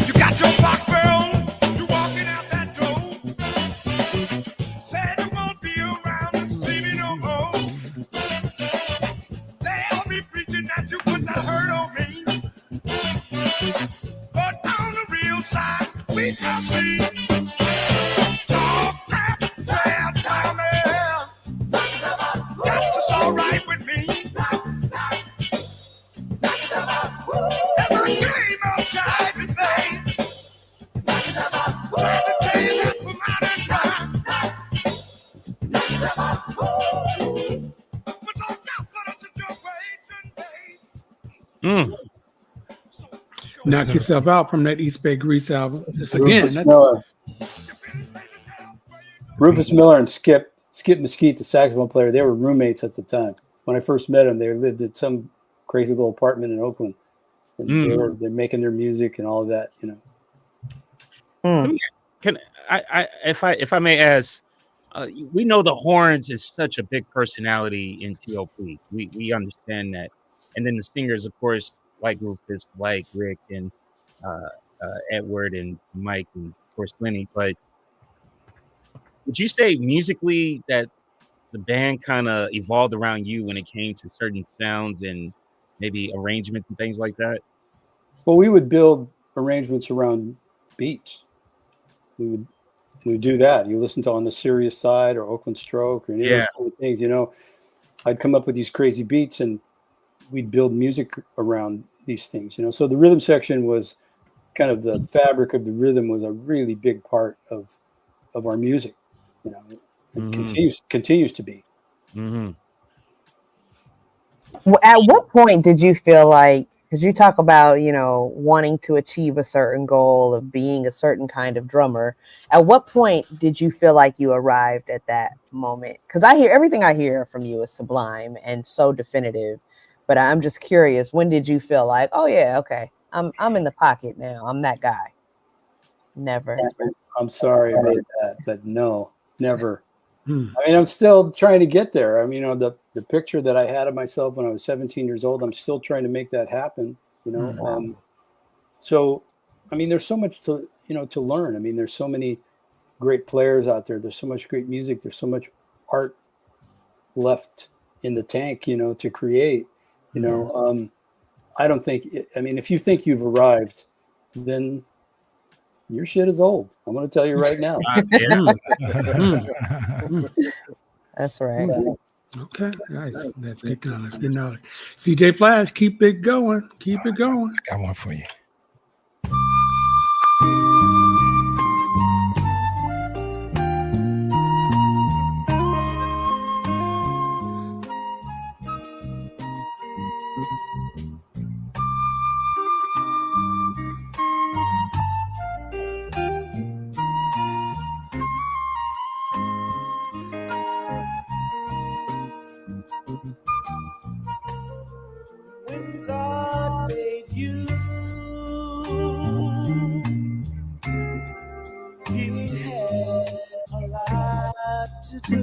You got your box bell, you walking out that door. Said you won't be around to see me no more. They'll be preaching that you put that hurt on me. But on the real side, we shall see. Talk that trash down there. That's just all right with me. Every game of jive and bang. Trying to tell you that for modern time. But don't doubt what it's your way today. Knock yourself out from that East Bay Grease album. Rufus Miller and Skip Mesquite, the saxophone player, they were roommates at the time. When I first met them, they lived at some crazy little apartment in Oakland. And they're making their music and all of that, you know. Can if I may ask, we know the horns is such a big personality in TOP. We understand that, and then the singers, of course, like Rufus, like Rick, and Edward, and Mike, and of course Lenny. But would you say musically that the band kind of evolved around you when it came to certain sounds and maybe arrangements and things like that? Well, we would build arrangements around beats. We would do that. You listen to On the Serious Side or Oakland Stroke or any of those kind of things, you know. I'd come up with these crazy beats and we'd build music around these things, you know. So the rhythm section was kind of the fabric of the rhythm was a really big part of our music, you know, and continues to be. Well, at what point did you feel like, because you talk about, you know, wanting to achieve a certain goal of being a certain kind of drummer, at what point did you feel like you arrived at that moment? Because everything I hear from you is sublime and so definitive, but I'm just curious, when did you feel like, oh yeah, okay, I'm in the pocket now, I'm that guy? Never. I'm sorry about that, but no, never. I mean, I'm still trying to get there. I mean, you know, the picture that I had of myself when I was 17 years old, I'm still trying to make that happen, you know. So, I mean, there's so much to learn. I mean, there's so many great players out there. There's so much great music. There's so much art left in the tank, you know, to create, you know. I don't think, I mean, if you think you've arrived, then your shit is old. I'm going to tell you right now. That's right. Okay, nice. That's good knowledge. Good knowledge. CJ Flash, keep it going. Keep it going. I got one for you. When God made you, He had a lot to do.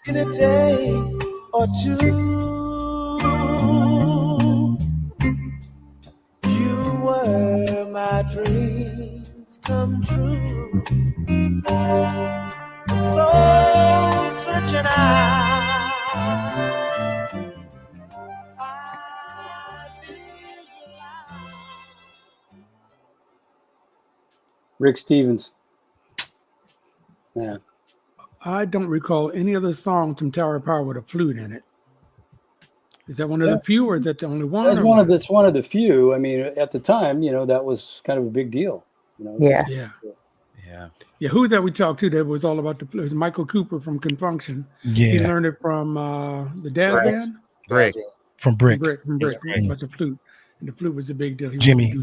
In a day or two, you were my dreams come true. So searching out Rick Stevens. Yeah. I don't recall any other song from Tower of Power with a flute in it. Is that one of the few, or is that the only one? That's one of the few. I mean, at the time, that was kind of a big deal. Yeah. Yeah. Who that we talked to that was all about the flute? It was Michael Cooper from Confunction. Yeah. He learned it from the Daz Band. Brick. From Brick. From Brick. But the flute. And the flute was a big deal. Jimmy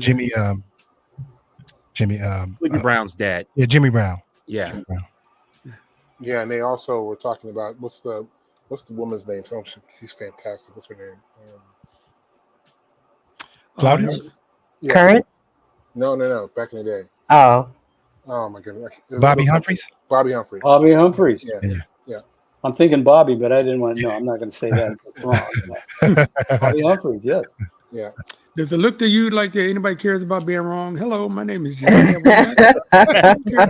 Brown's dad. Yeah, Jimmy Brown. Yeah. Jimmy Brown. Yeah, and they also were talking about what's the woman's name? Oh, she's fantastic. What's her name? Claudius? Yeah. Current? No. Back in the day. Oh. Oh my goodness. Bobby Humphries? Bobby Humphries. Bobby Humphries. Yeah. I'm thinking Bobby, but I didn't want to. No, I'm not going to say that. It's wrong. Bobby Humphries. Yeah. Yeah. Does it look to you like anybody cares about being wrong? Hello, my name is Jimmy. Who cares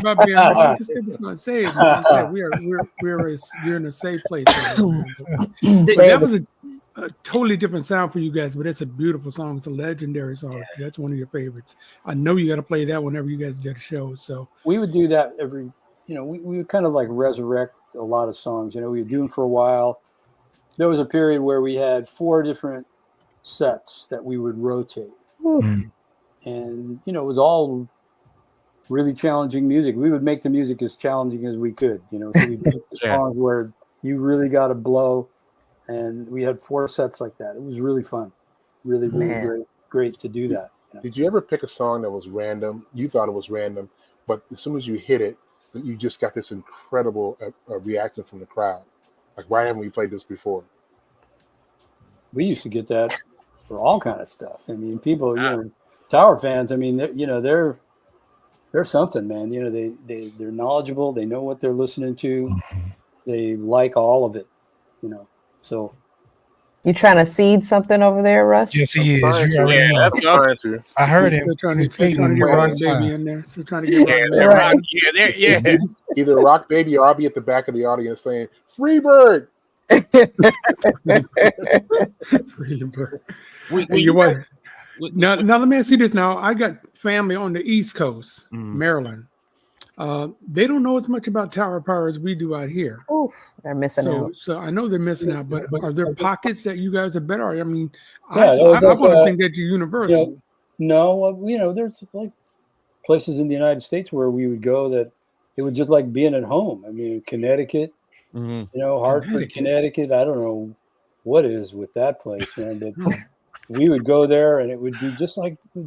about being wrong? Just if it's not safe. You're in a safe place. That was a totally different sound for you guys, but it's a beautiful song. It's a legendary song. Yeah. That's one of your favorites. I know you got to play that whenever you guys did a show. So we would do that every. We would kind of like resurrect a lot of songs. We would do them for a while. There was a period where we had 4 different sets that we would rotate. And it was all really challenging music. We would make the music as challenging as we could, so we picked the songs where you really got to blow, and we had 4 sets like that. It was really fun, really great to do that. Did you ever pick a song that was random? You thought it was random, but as soon as you hit it, you just got this incredible reaction from the crowd. Like, why haven't we played this before? We used to get that for all kind of stuff. I mean, people, Tower fans. I mean, they're something, man. They're knowledgeable. They know what they're listening to. They like all of it. So. You trying to seed something over there, Russ? Yes, he is. That's trying to. I heard him. Still trying to get Rock Baby in there. Still trying to get Rock Baby. Either Rock Baby or I'll be at the back of the audience saying, "Freebird." Freebird. Now let me ask you this. Now I got family on the East Coast, Maryland. They don't know as much about Tower of Power as we do out here. Oof, they're missing out. So I know they're missing out, but are there pockets that you guys are better? I mean, I want to think that you're universal. There's like places in the United States where we would go that it was just like being at home. I mean, Connecticut, Hartford, Connecticut. I don't know what is with that place, man, but we would go there and it would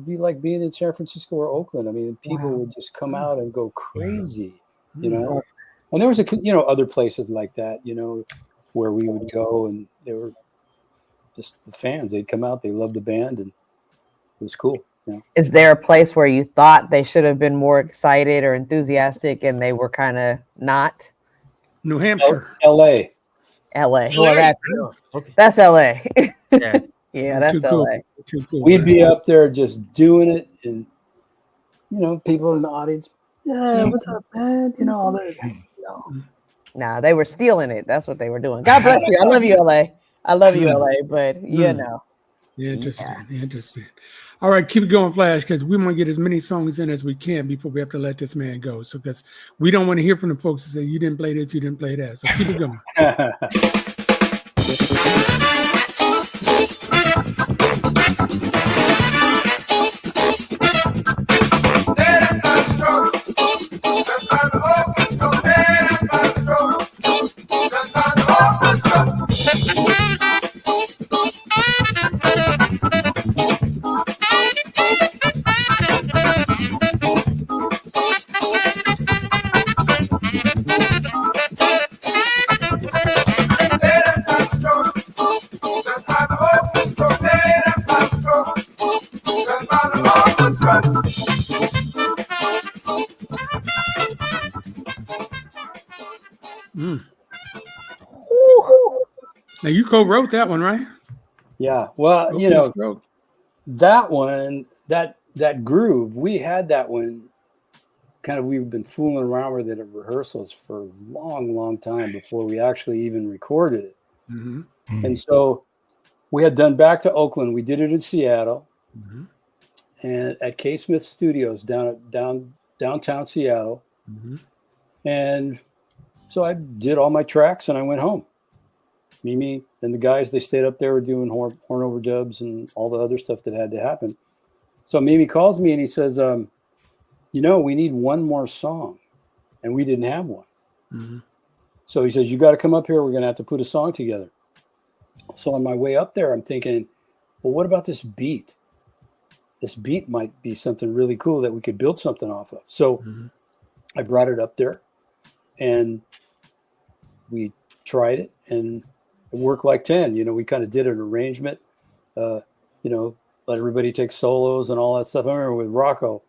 be like being in San Francisco or Oakland. I mean, people would just come out and go crazy, And there was other places like that, where we would go and they were just the fans. They'd come out, they loved the band, and it was cool. Is there a place where you thought they should have been more excited or enthusiastic and they were kind of not? New Hampshire. LA. Well, that's LA. Yeah, that's Too LA. Too cool. We'd be up there just doing it, and people in the audience, what's up, man? All that. Nah, they were stealing it. That's what they were doing. God bless you. I love you, LA. I love you, LA. But Interesting. All right, keep it going, Flash, because we want to get as many songs in as we can before we have to let this man go. So, because we don't want to hear from the folks that say you didn't play this, you didn't play that. So keep it going. Now you co-wrote that one, right? Yeah. Well, that one, that groove, we had that one kind of, we've been fooling around with it at rehearsals for a long, long time before we actually even recorded it. Mm-hmm. And so we had done Back to Oakland. We did it in Seattle, Mm-hmm. and at K Smith Studios downtown Seattle. Mm-hmm. And so I did all my tracks and I went home. Mimi and the guys, they stayed up there were doing horn overdubs and all the other stuff that had to happen. So Mimi calls me and he says, we need one more song. And we didn't have one. Mm-hmm. So he says, you got to come up here. We're going to have to put a song together. So on my way up there, I'm thinking, well, what about this beat? This beat might be something really cool that we could build something off of. So I brought it up there and we tried it and it worked like 10. We kind of did an arrangement, let everybody take solos and all that stuff. I remember with Rocco,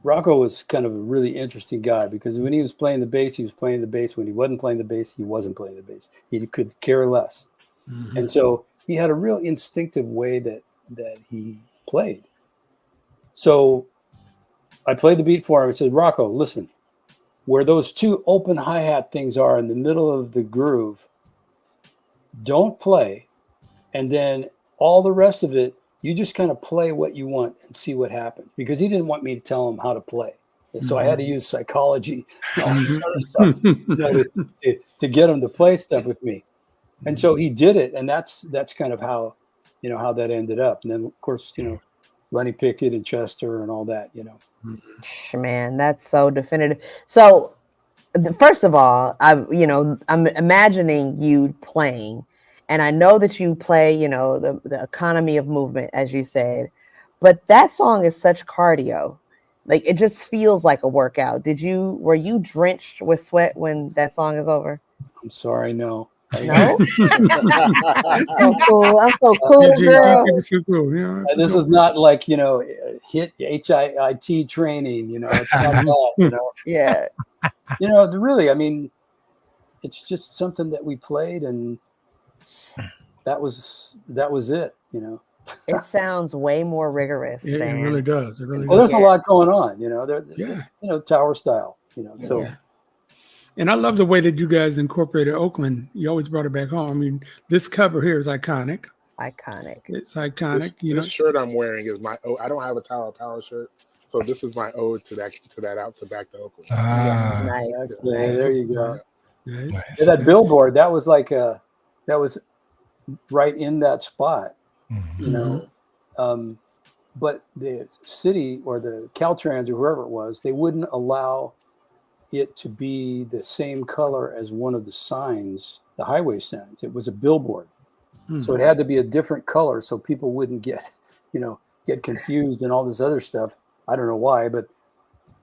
Rocco was kind of a really interesting guy because when he was playing the bass, he was playing the bass. When he wasn't playing the bass, he wasn't playing the bass. He could care less. Mm-hmm. And so he had a real instinctive way that he played. So I played the beat for him. I said, Rocco, listen, where those two open hi-hat things are in the middle of the groove, don't play. And then all the rest of it, you just kind of play what you want and see what happens. Because he didn't want me to tell him how to play. And so I had to use psychology and all this other stuff to get him to play stuff with me. And so he did it. And that's kind of how that ended up. And then, of course, Lenny Pickett and Chester and all that, Man, that's so definitive. So first of all, I'm imagining you playing. And I know that you play, the economy of movement, as you said, but that song is such cardio. Like it just feels like a workout. Were you drenched with sweat when that song is over? I'm sorry, no. No? I'm so cool. I'm so cool, girl. This is not like, HIT training, it's not that, Yeah. Really, I mean, it's just something that we played and that was it, It sounds way more rigorous. It really does. It really well, does. there's a lot going on, tower style, so. Yeah. And I love the way that you guys incorporated Oakland. You always brought it back home. I mean, this cover here is iconic. It's iconic. This shirt I'm wearing is my I don't have a Tower of Power shirt, so this is my ode to that out to Back to Oakland. Nice. There you go. Nice. Yeah, that billboard, that was right in that spot, but the city or the Caltrans or whoever it was, they wouldn't allow it to be the same color as one of the signs, the highway signs. It was a billboard. So it had to be a different color so people wouldn't get confused and all this other stuff. I don't know why, but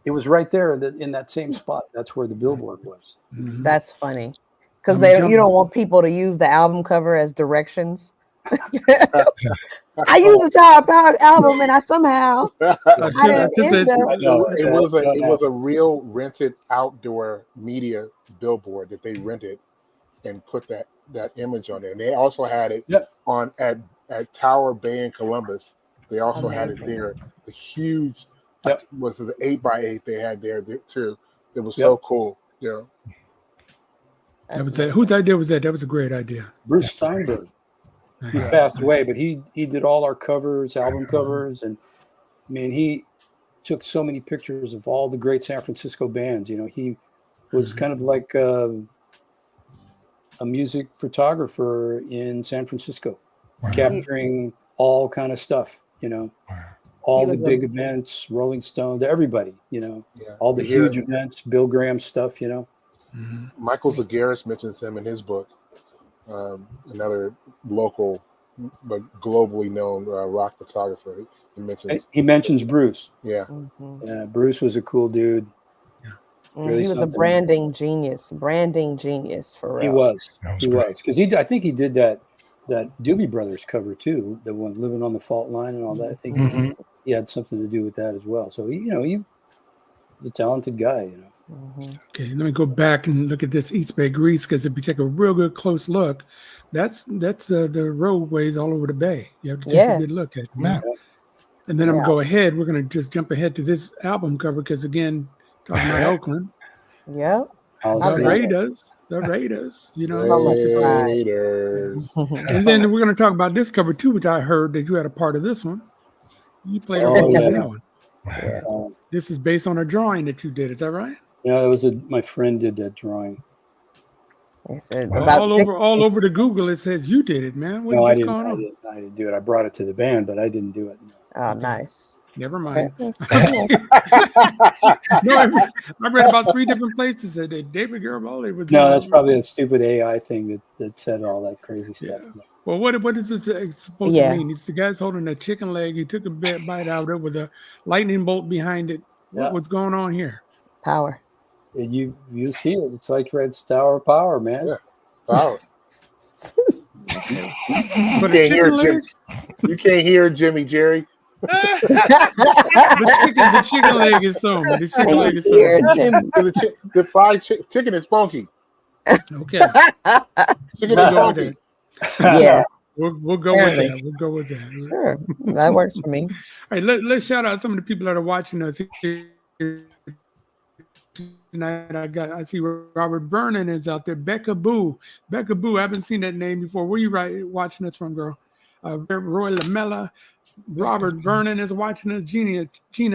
it was right there in that same spot. That's where the billboard was. That's funny. Because you don't want people to use the album cover as directions. I used the Tower of Power album and I somehow it was a real rented outdoor media billboard that they rented and put that image on there. And they also had it on at Tower Bay in Columbus. They also had it there. The huge was the 8x8 they had there too. It was so cool. Whose idea was that? That was a great idea. Bruce Steinberg. He passed away, but he did all our covers, album covers, and I mean he took so many pictures of all the great San Francisco bands. He was kind of like a music photographer in San Francisco, capturing all kind of stuff. All the big events, Rolling Stones, everybody. All the huge events, Bill Graham stuff. Michael Zagaris mentions him in his book. Another local but globally known rock photographer. He mentions Bruce. Yeah. Yeah, Bruce was a cool dude. Really he was a branding genius for real. He was because I think he did that Doobie Brothers cover too, the one Living on the Fault Line and all that. I think he had something to do with that as well. So he was a talented guy. Okay, let me go back and look at this East Bay Grease, because if you take a real good close look, that's the roadways all over the bay. You have to take a good look at that. And then I'm going to go ahead. We're going to just jump ahead to this album cover because, again, talking about Oakland. Yeah. I'll The Raiders, you know. So much pride. Raiders. And then we're going to talk about this cover too, which I heard that you had a part of this one. You played a Oh, role in yeah. that one. Yeah. This is based on a drawing that you did. Is that right? Yeah, it was my friend did that drawing. They said Well, about all over the Google, it says you did it, man. No, What's going on? I didn't do it. I brought it to the band, but I didn't do it. Oh, nice. Never mind. Okay. No, I read about 3 different places that David Garibaldi was. No, that's probably a stupid AI thing that said all that crazy stuff. Yeah. Well, what is this supposed to mean? It's the guy's holding a chicken leg. He took a bite out of it with a lightning bolt behind it. What's going on here? Power. You see it. It's like Red's Tower of Power, man. Yeah. Power. But a chicken leg? You can't hear Jimmy Jerry. The chicken leg is something. The chicken leg is something. The fried chicken is funky. Okay. Chicken is funky. Yeah. We'll go with that. We'll go with that. Sure. That works for me. All right, let's shout out some of the people that are watching us here tonight. I see Robert Vernon is out there. Becca Boo. I haven't seen that name before. Where you watching us from, girl? Roy Lamella. Robert Vernon is watching us. Gina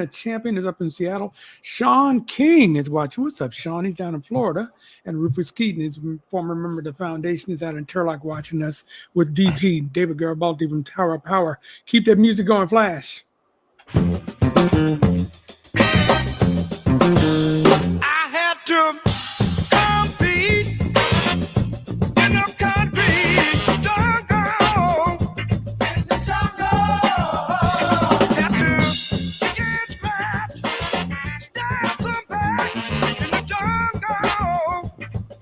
Champion is up in Seattle. Sean King is watching. What's up, Sean? He's down in Florida. And Rufus Keaton is former member of the foundation. He's out in Turlock watching us with DG, David Garibaldi from Tower of Power. Keep that music going, Flash. I had to compete in the country jungle. In the jungle. Had to get scratched, stab some back in the jungle.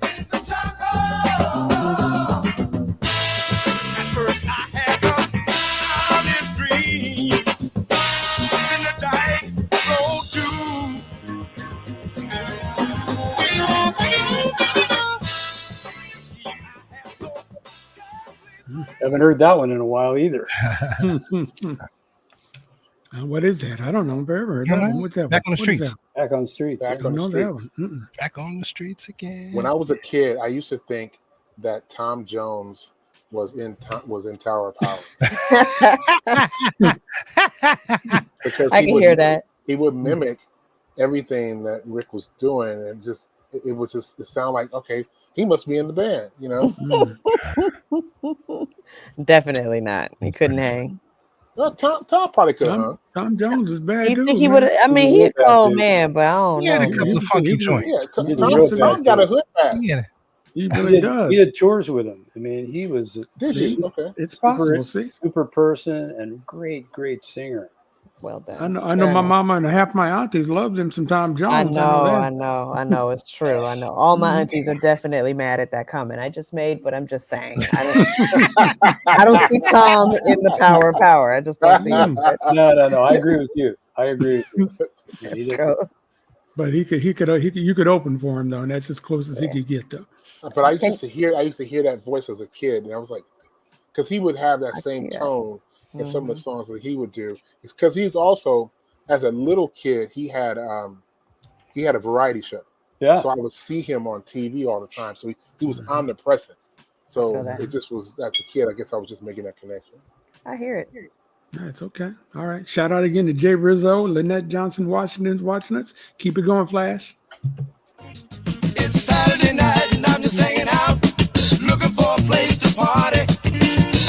In the jungle. At first I had the honest dream. In the dice roll too. Haven't heard that one in a while either. What is that? I don't know. I've ever heard that one. What's that? Back on the What is streets. that? Back on the streets. Back I don't on know the that streets. one. Back on the streets again. When I was a kid, I used to think that Tom Jones was in Tower of Power because I can hear that. He would mimic everything that Rick was doing, and it sounded like, okay, he must be in the band, you know. Definitely not. He couldn't hang. Well, Tom probably could have. Tom Jones is bad. You dude, think he man. would? I mean, he's a cold man, but I don't He had know. a couple of funky joints. Yeah, He's a real Tom got a hood back. Yeah. He really does. He had tours with him. I mean, he was Did he? Okay. It's possible. See, super person and great singer. Well done. I know my mama and half my aunties loved him some Tom Jones. I that. know. It's true. I know. All my aunties are definitely mad at that comment I just made, but I'm just saying. I don't see Tom in the Power of Power. I just don't see him. No. I agree with you. Yeah, he did. But you could open for him though, and that's as close as he could get though. But I used to hear that voice as a kid, and I was like, because he would have that same tone in some of the songs that he would do. It's because he's also, as a little kid, he had a variety show. Yeah. So I would see him on TV all the time. So he was omnipresent. So it just was, as a kid, I guess I was just making that connection. I hear it. That's okay. All right. Shout out again to Jay Rizzo, Lynette Johnson, Washington's watching us. Keep it going, Flash. It's Saturday night and I'm just hanging out, looking for a place to party.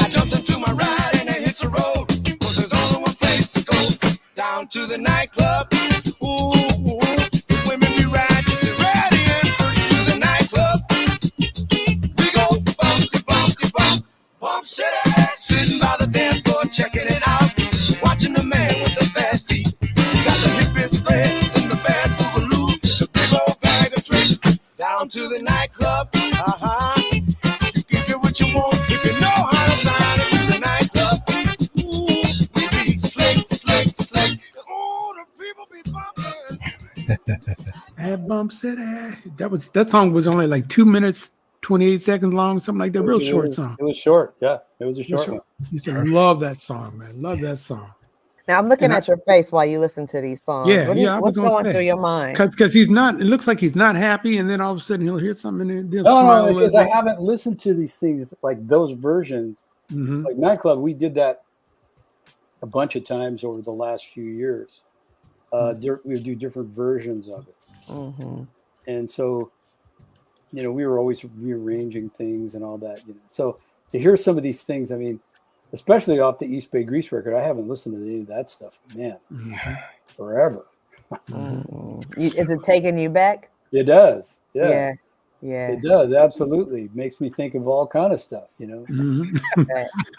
I jumped into my ride and I hit the road, 'cause there's only one place to go, down to the nightclub. Ooh, the women be ratchet, they're ready and to the nightclub. We go bump city, sitting by the dance floor, checking it out, watching the man with the fast feet. Got the hippest legs and the bad boogaloo, the big old bag of tricks. Down to the nightclub, You can get what you want if you know how to find it. To the nightclub, ooh, we be slick. Ooh, the people be bumping. At Bump City. That song was only like 2 minutes, 28 seconds long, something like that. Real short song. It was short. Yeah, it was a short one. You said, love that song, man. Love that song. Now I'm looking at your face while you listen to these songs. Yeah, I was What's gonna going say, through your mind? because he's not. It looks like he's not happy, and then all of a sudden he'll hear something and he'll No, smile a little because I bit. haven't listened to these things like those versions. Mhm. Like Nightclub, we did that a bunch of times over the last few years. We would do different versions of it, Mhm. and so we were always rearranging things and all that. So to hear some of these things, I mean, especially off the East Bay Grease record, I haven't listened to any of that stuff, man, forever. Is it taking you back? It does, yeah. Yeah. It does, absolutely. Makes me think of all kind of stuff, Mhm.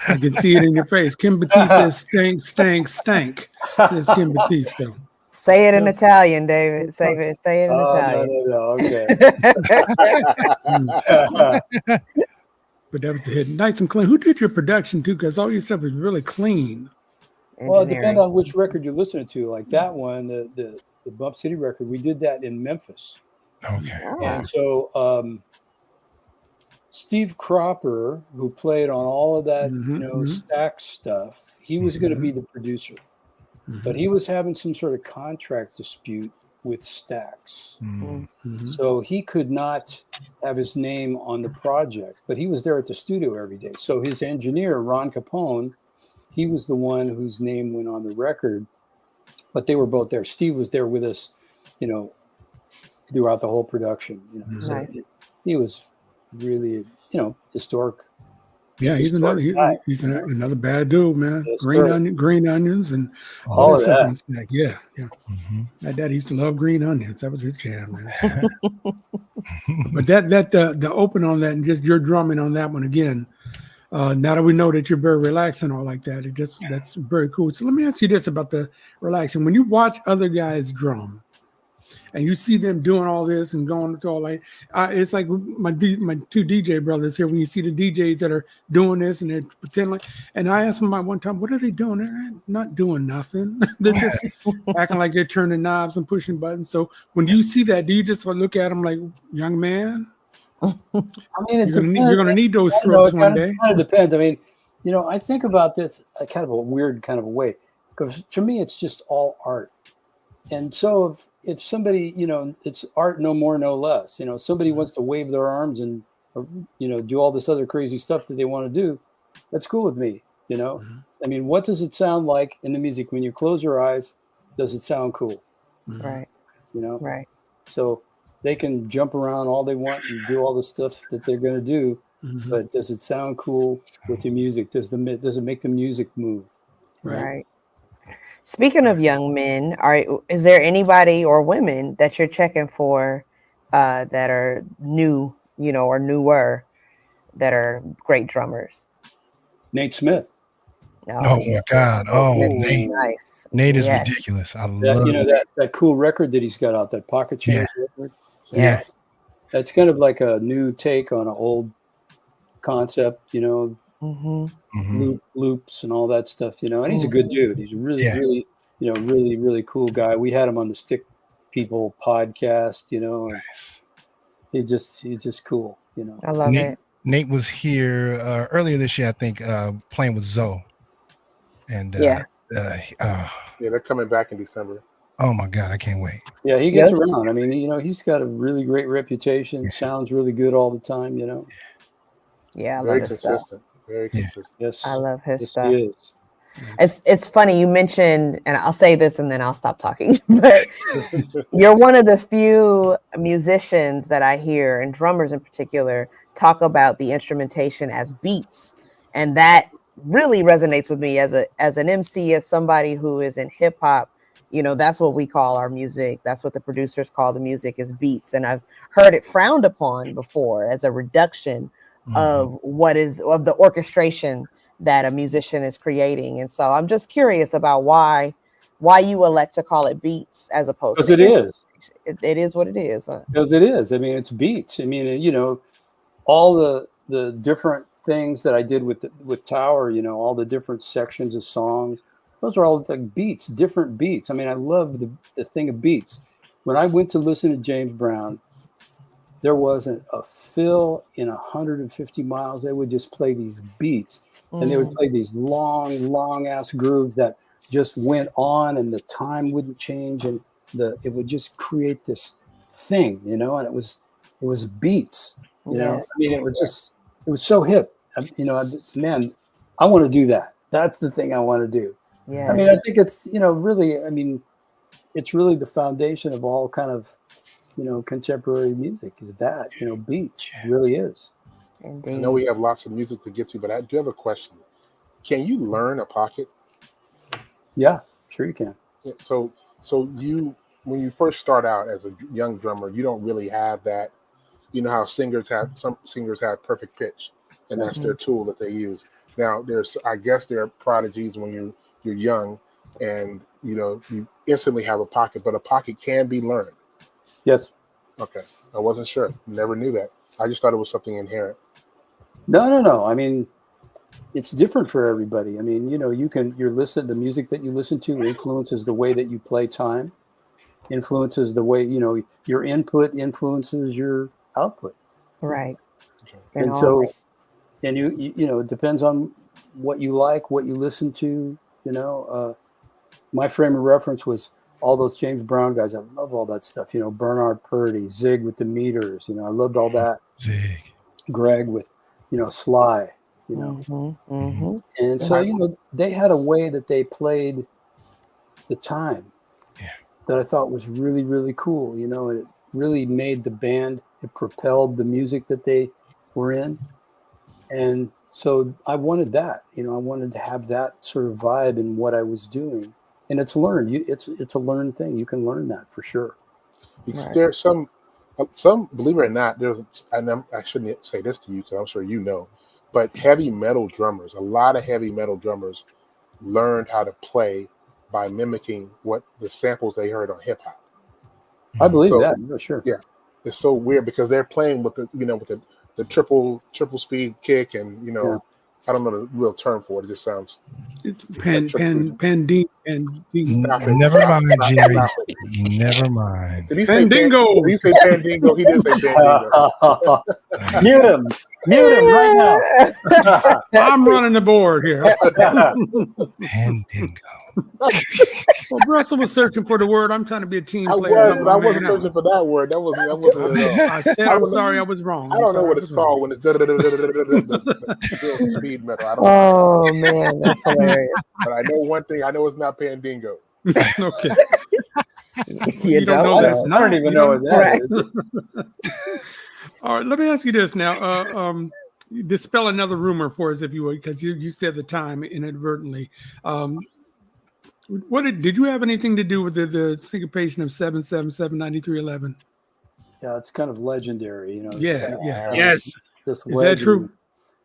I can see it in your face. Kim Batiste says stank, stank, stank. Says Kim Batiste. Say it in Italian, David. Say it in Italian. No, okay. But that was a hit. Nice and clean. Who did your production too? Because all your stuff is really clean. Well, it depends on which record you're listening to. Like that one, the Bump City record, we did that in Memphis. Okay. And so Steve Cropper, who played on all of that, Stax stuff, he was going to be the producer. But he was having some sort of contract dispute with Stax. So he could not have his name on the project, but he was there at the studio every day. So his engineer, Ron Capone, he was the one whose name went on the record, but they were both there. Steve was there with us, throughout the whole production. So Nice. he was really, historic. Yeah, he's another bad dude, man. Yes, green onions and all of stuff that. on snack. Yeah. My dad used to love green onions. That was his jam, man. But the open on that and just your drumming on that one again. Now that we know that you're very relaxed and all like that, that's very cool. So let me ask you this about the relaxing. When you watch other guys drum, and you see them doing all this and going to all like, it's like my two DJ brothers here. When you see the DJs that are doing this and they're pretending like, and I asked them one time, what are they doing? They're not doing nothing. They're just acting like they're turning knobs and pushing buttons. So when you see that, do you just look at them like, young man? I mean, you're gonna need those strokes one day. It kind of depends. I mean, I think about this kind of a weird kind of a way, because to me, it's just all art. And so if somebody, it's art, no more, no less. Somebody wants to wave their arms and, do all this other crazy stuff that they want to do, that's cool with me. I mean, what does it sound like in the music when you close your eyes? Does it sound cool? Right. Right. So they can jump around all they want and do all the stuff that they're going to do, but does it sound cool with the music? Does it make the music move? Right. Speaking of young men, is there anybody or women that you're checking for that are new, or newer, that are great drummers? Nate Smith. Oh my God! Oh, Nate. Nice. Nate is ridiculous. I love that cool record that he's got out, that Pocket Change record. Yes. That's kind of like a new take on an old concept, loops and all that stuff, and he's a good dude. He's really, really cool guy. We had him on the Stick People podcast, Nice. He's just cool, I love it. Nate was here earlier this year, I think, playing with Zoe. And they're coming back in December. Oh my God, I can't wait. Yeah, he gets around. I mean, he's got a really great reputation. Sounds really good all the time, Yeah, I love Very his consistent. stuff. Very consistent. Yes, I love his yes, stuff. he is. It's funny you mentioned, and I'll say this and then I'll stop talking, but you're one of the few musicians that I hear, and drummers in particular, talk about the instrumentation as beats. And that really resonates with me as an MC, as somebody who is in hip hop. That's what we call our music. That's what the producers call the music, is beats. And I've heard it frowned upon before as a reduction of the orchestration that a musician is creating. And so I'm just curious about why you elect to call it beats as opposed to it is what it is. Because it is. I mean, it's beats. I mean, all the different things that I did with Tower, all the different sections of songs, those are all like beats, different beats. I mean, I love the thing of beats. When I went to listen to James Brown, there wasn't a fill in 150 miles. They would just play these beats, and they would play these long ass grooves that just went on, and the time wouldn't change, and it would just create this thing, and it was beats, Yes. I mean, it was so hip, man, I want to do that. That's the thing I want to do. Yes. I mean, I think it's, really, I mean, it's really the foundation of all kind of, contemporary music is that, beats. It really is. Indeed. I know we have lots of music to get to, but I do have a question. Can you learn a pocket? Yeah, sure you can. Yeah, so you, when you first start out as a young drummer, you don't really have that. You know how some singers have perfect pitch, and that's their tool that they use. Now, I guess there are prodigies when you're young, and you instantly have a pocket, but a pocket can be learned. Yes. Okay, I wasn't sure. Never knew that. I just thought it was something inherent. No. I mean, it's different for everybody. I mean, the music that you listen to influences the way that you play time, influences the way, your input influences your output. Right. And so, and it depends on what you like, what you listen to, my frame of reference was all those James Brown guys. I love all that stuff, Bernard Purdy, Zig with the meters, I loved all that. Zig. Greg with, Sly, And so, they had a way that they played the time that I thought was really, really cool, and it really made the band, it propelled the music that they were in. And so I wanted that, I wanted to have that sort of vibe in what I was doing. And it's learned. It's a learned thing. You can learn that for sure. Because there's some, believe it or not, I shouldn't say this to you because I'm sure you know, but heavy metal drummers, a lot of heavy metal drummers learned how to play by mimicking what the samples they heard on hip hop. I believe that. Yeah, sure. Yeah, it's so weird because they're playing with the triple speed kick, and I don't know the real term for it. It just sounds. It's Pandingo. Never mind, Jerry. Never mind. Did he say Pandingo? Did he say Pandingo? He did say Pandingo. Mute him right now. I'm running the board here. Pandingo. Well, Russell was searching for the word. I'm trying to be a team player. I wasn't searching for that word. That was I said I'm sorry. I was wrong. I don't know what it's called when it's speed metal. I don't Oh man, that's hilarious. But I know one thing. I know it's not Pandingo. Okay. You don't know that. I don't even know what that is. All right, let me ask you this now. Dispel another rumor for us, if you would, because you said the time inadvertently. Did you have anything to do with the syncopation of 7779311? Yeah, it's kind of legendary, Yeah. Yes. This Is that true?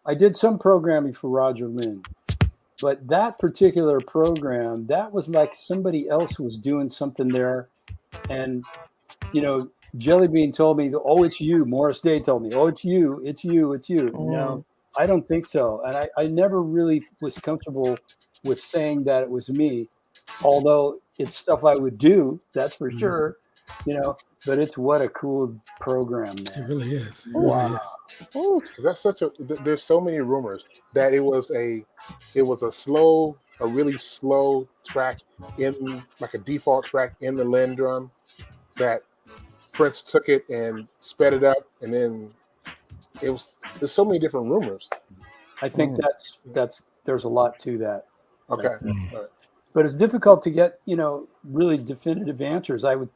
I did some programming for Roger Lynn, but that particular program, that was like somebody else was doing something there, and Jellybean told me, "Oh, it's you." Morris Day told me, "Oh, it's you. No, I don't think so, and I never really was comfortable with saying that it was me. Although it's stuff I would do, that's for sure, but it's what a cool program, man. It really is. Wow. That's there's so many rumors that it was a really slow track in like a default track in the Linn drum that Prince took it and sped it up, and then there's so many different rumors. I think there's a lot to that. Okay. All right. But it's difficult to get, really definitive answers. I would,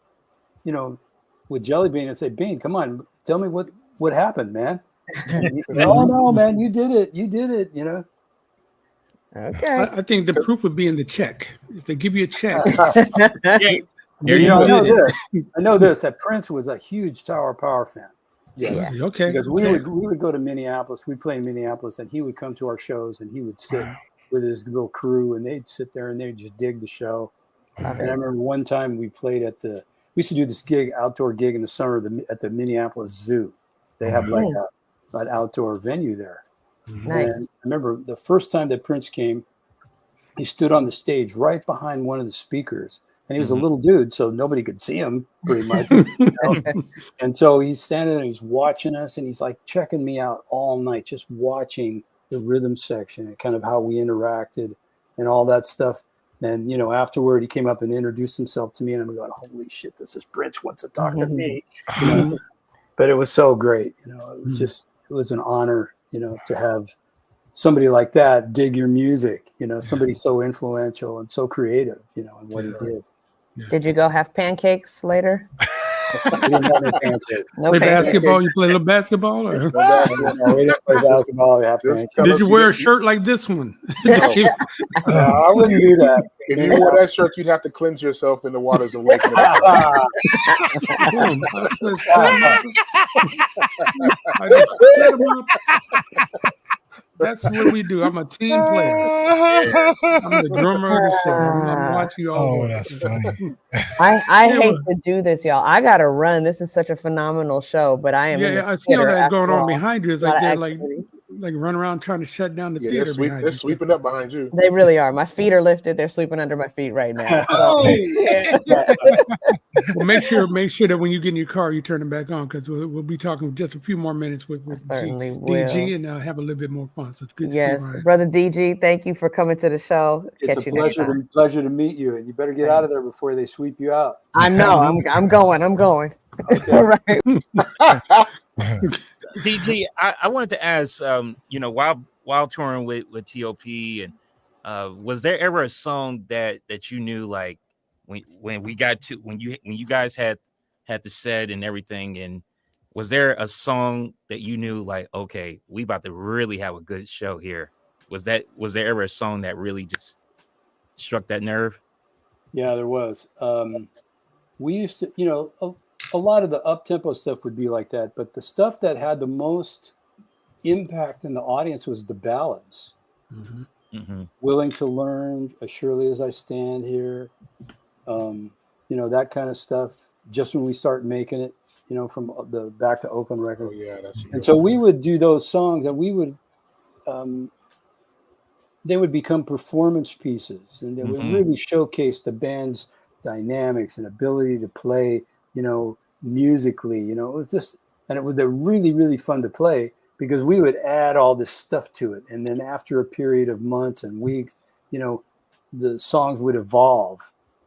with Jellybean, I'd say, Bean, come on, tell me what happened, man. No, man, you did it, Okay. I think the proof would be in the check. If they give you a check. I know this, that Prince was a huge Tower Power fan. Yeah. Okay. Because we would go to Minneapolis, we'd play in Minneapolis, and he would come to our shows, and he would sit with his little crew, and they'd sit there and they'd just dig the show. And I remember one time we played we used to do this outdoor gig in the summer at the Minneapolis Zoo. They have like an outdoor venue there. Nice. And I remember the first time that Prince came, he stood on the stage right behind one of the speakers, and he was a little dude, so nobody could see him pretty much. And so he's standing there, he's watching us, and he's like checking me out all night, just watching the rhythm section and kind of how we interacted and all that stuff. And, you know, afterward, he came up and introduced himself to me, and I'm going, holy shit, this is Prince wants to talk to me. You know? But it was so great. You know, it was just, it was an honor, you know, to have somebody like that dig your music, you know, somebody so influential and so creative, you know, in what he did. Did you go have pancakes later? We didn't have any pancakes. No Play pancakes. basketball? You play a little basketball? Or? We didn't play basketball. We had pancakes. Did you wear a shirt like this one? No, I wouldn't do that. If you wore that shirt, you'd have to cleanse yourself in the waters of Lake Minnetonka. I just set 'em up. That's what we do. I'm a team player. I'm the drummer of the show. I'm watching you all. Oh, that's funny. I hate to do this, y'all. I gotta run. This is such a phenomenal show, but I am. Yeah, I see all theater that going after on all. behind you. It's A lot like of they're activity. like run around trying to shut down the Yeah, theater behind they're you. sweeping up behind you. They really are. My feet are lifted. They're sweeping under my feet right now. So. Well, make sure that when you get in your car, you turn them back on, because we'll be talking just a few more minutes with Certainly DG and have a little bit more fun. So it's good to Yes, see you, Ryan. brother DG, thank you for coming to the show. It's Catch a you next time. pleasure to meet you, and you better get out of there before they sweep you out. I know. I'm going. All right. DG, I wanted to ask, you know, while touring with TOP, and was there ever a song that you knew, like when you guys had the set and everything, and was there a song that you knew, like, okay, we about to really have a good show here? Was there ever a song that really just struck that nerve? Yeah, there was. We used to, you know, a lot of the up-tempo stuff would be like that, but the stuff that had the most impact in the audience was the ballads. Willing to Learn, As Surely As I Stand Here, you know, that kind of stuff. Just when we start making it, you know, from the Back to Oakland record. Oh yeah, that's. And so we would do those songs, and we would, they would become performance pieces, and they would really showcase the band's dynamics and ability to play, you know, musically. You know, it was just, and it was really, really fun to play, because we would add all this stuff to it. And then after a period of months and weeks, you know, the songs would evolve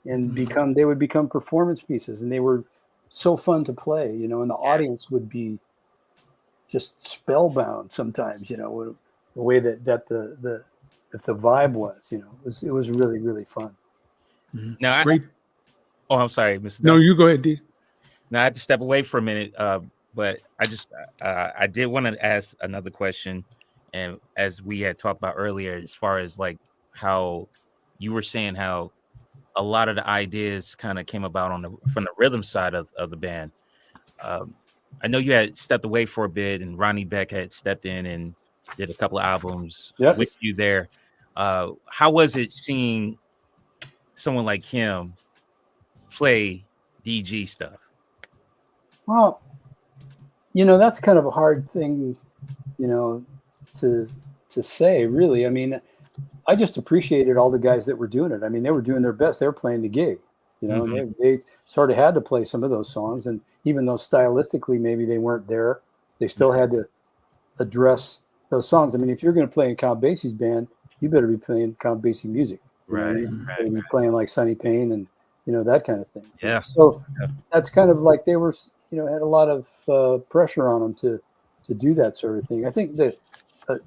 and they would become performance pieces, and they were so fun to play, you know, and the audience would be just spellbound sometimes, you know, the way that the vibe was, you know, it was really, really fun. Now, I'm sorry, Mr. No, you go ahead, D. Now I have to step away for a minute, but I did want to ask another question, and as we had talked about earlier, as far as like how you were saying how a lot of the ideas kind of came about from the rhythm side of the band. I know you had stepped away for a bit, and Ronnie Beck had stepped in and did a couple of albums with you there. How was it seeing someone like him play DG stuff? Well, you know, that's kind of a hard thing, you know, to say, really. I mean, I just appreciated all the guys that were doing it. I mean, they were doing their best. They were playing the gig, you know, and they sort of had to play some of those songs. And even though stylistically maybe they weren't there, they still had to address those songs. I mean, if you're going to play in Count Basie's band, you better be playing Count Basie music. Right. You better be playing like Sonny Payne and, you know, that kind of thing. Yeah. So that's kind of like they were, you know, had a lot of pressure on them to do that sort of thing. I think that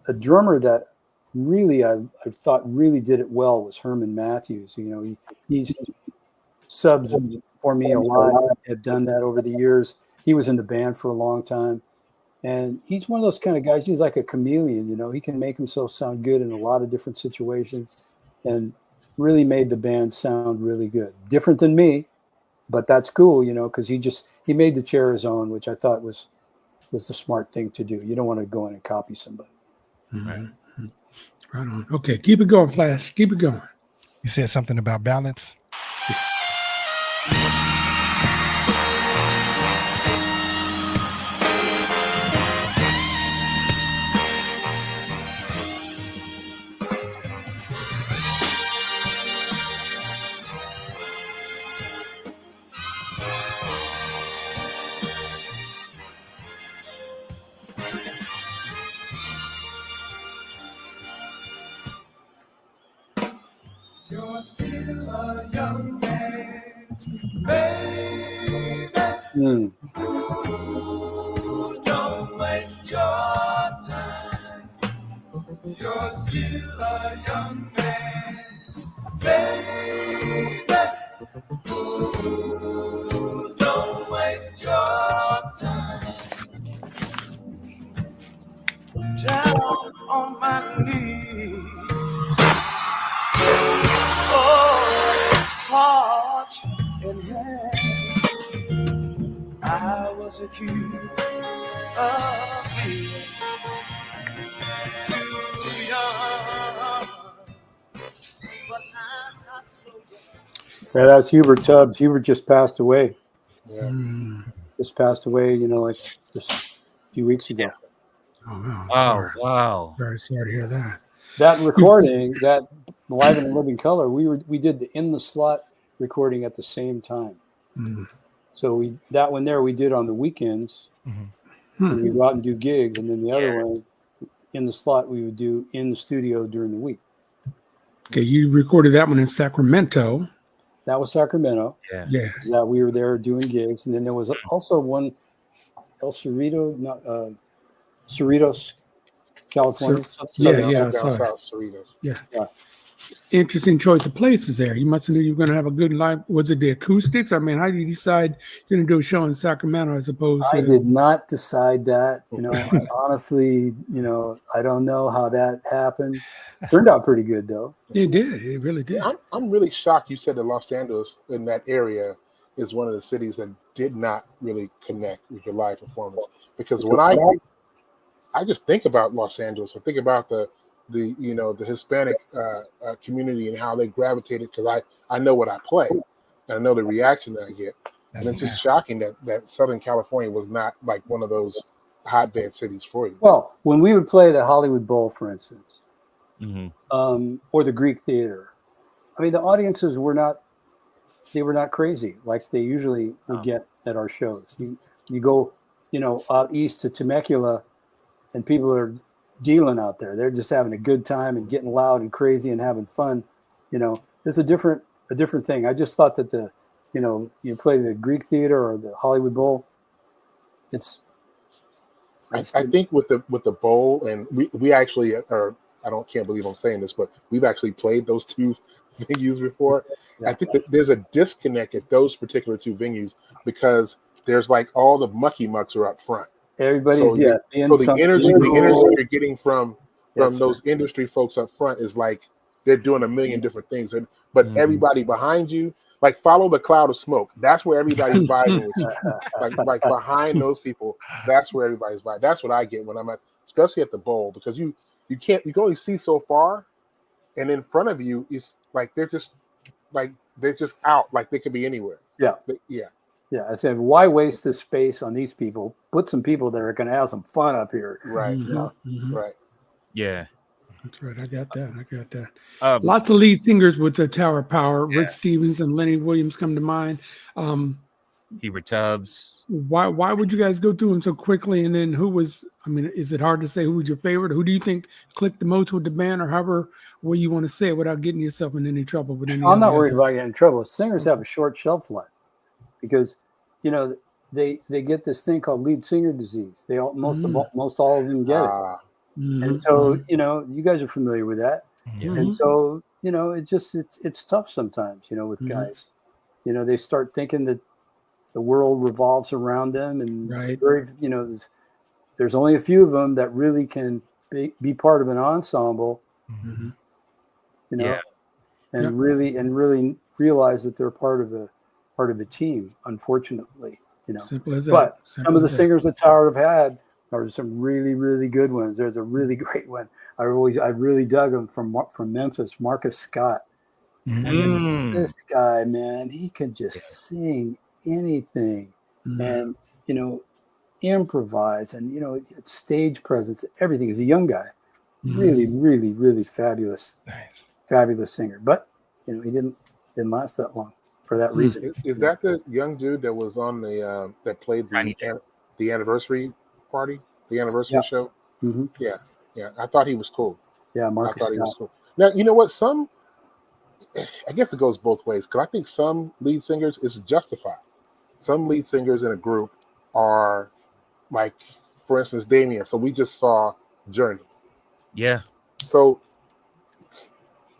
a drummer that really I thought really did it well was Herman Matthews. You know, he's subs for me a lot. Have done that over the years. He was in the band for a long time, and he's one of those kind of guys. He's like a chameleon. You know, he can make himself sound good in a lot of different situations, and really made the band sound really good. Different than me, but that's cool. You know, because he made the chair his own, which I thought was the smart thing to do. You don't want to go in and copy somebody. Right on. Okay, keep it going, Flash. Keep it going. You said something about balance. Your you're still a young man, baby. Mm. Ooh, don't waste your time. You're still a young man, baby. Ooh, don't waste your time. Down on my knees. Oh, heart in hand. I was accused of being too young, but I'm not so young. Yeah, that's Hubert Tubbs. Hubert just passed away. Yeah. Mm. Just passed away, like just a few weeks ago. Oh, wow. Oh, Sorry. wow. Very sorry to hear that. That recording, that Live in Living Color, we did the In the Slot recording at the same time. Mm. So that one there we did on the weekends, and we go out and do gigs, and then the other one, In the Slot, we would do in the studio during the week. Okay, you recorded that one in Sacramento. That was Sacramento. Yeah. Yeah. That we were there doing gigs, and then there was also one El Cerrito, Cerritos, California. Yeah, Down I saw it. south, Cerritos. Yeah. Yeah. Interesting choice of places there. You must have knew you were going to have a good live. Was it the acoustics? I mean, how did you decide you're going to do a show in Sacramento as opposed to? I did not decide that. Honestly, I don't know how that happened. Turned out pretty good though. It did. It really did. Yeah, I'm really shocked you said that Los Angeles in that area is one of the cities that did not really connect with your live performance. Because when I just think about Los Angeles, I think about the Hispanic community and how they gravitated, because I know what I play and I know the reaction that I get. And it's just shocking that Southern California was not like one of those hotbed cities for you. Well, when we would play the Hollywood Bowl, for instance, Mm-hmm. or the Greek Theater, I mean, the audiences were not crazy like they usually would get at our shows. You go, out east to Temecula, and people are dealing out there. They're just having a good time and getting loud and crazy and having fun. It's a different thing. I just thought that you play the Greek Theater or the Hollywood Bowl. I think with the bowl, and we actually are. Can't believe I'm saying this, but we've actually played those two venues before. I think that there's a disconnect at those particular two venues because there's like all the mucky mucks are up front. Everybody's so the energy you're getting from those industry folks up front is like they're doing a million different things, but everybody behind you, like follow the cloud of smoke. That's where everybody's vibing with you. Like behind those people, that's where everybody's vibing. That's what I get when I'm especially at the bowl, because you can only see so far, and in front of you is like they're just out, like they could be anywhere. Yeah. Yeah, I said, why waste this space on these people? Put some people that are going to have some fun up here. Right. Right. Yeah. That's right. I got that. Lots of lead singers with the Tower of Power. Yeah. Rick Stevens and Lenny Williams come to mind. Hubert Tubbs. Why would you guys go through them so quickly? And then is it hard to say who was your favorite? Who do you think clicked the most with the band, or however way you want to say it without getting yourself in any trouble with any? I'm not worried about getting in trouble. Singers have a short shelf life because, they get this thing called lead singer disease. Most all of them get it. And so, you guys are familiar with that. And so, it's tough sometimes, with guys. They start thinking that the world revolves around them, and there's only a few of them that really can be part of an ensemble, and really realize that they're part of a team. Unfortunately, Simple as that. But some of the singers that Tower have had are some really, really good ones. There's a really great one. I really dug him from Memphis, Marcus Scott. This guy, man, he can just sing anything and improvise and stage presence, everything. He's a young guy, really, really, really fabulous singer. But he didn't last that long for that reason. Is that the young dude that was on the that played the anniversary party, the anniversary show? Yeah. I thought he was cool. Yeah, Marcus Scott. He was cool. Now you know what? Some I guess it goes both ways because I think some lead singers is justified. Some lead singers in a group are like, for instance, Damien. So we just saw Journey. Yeah. So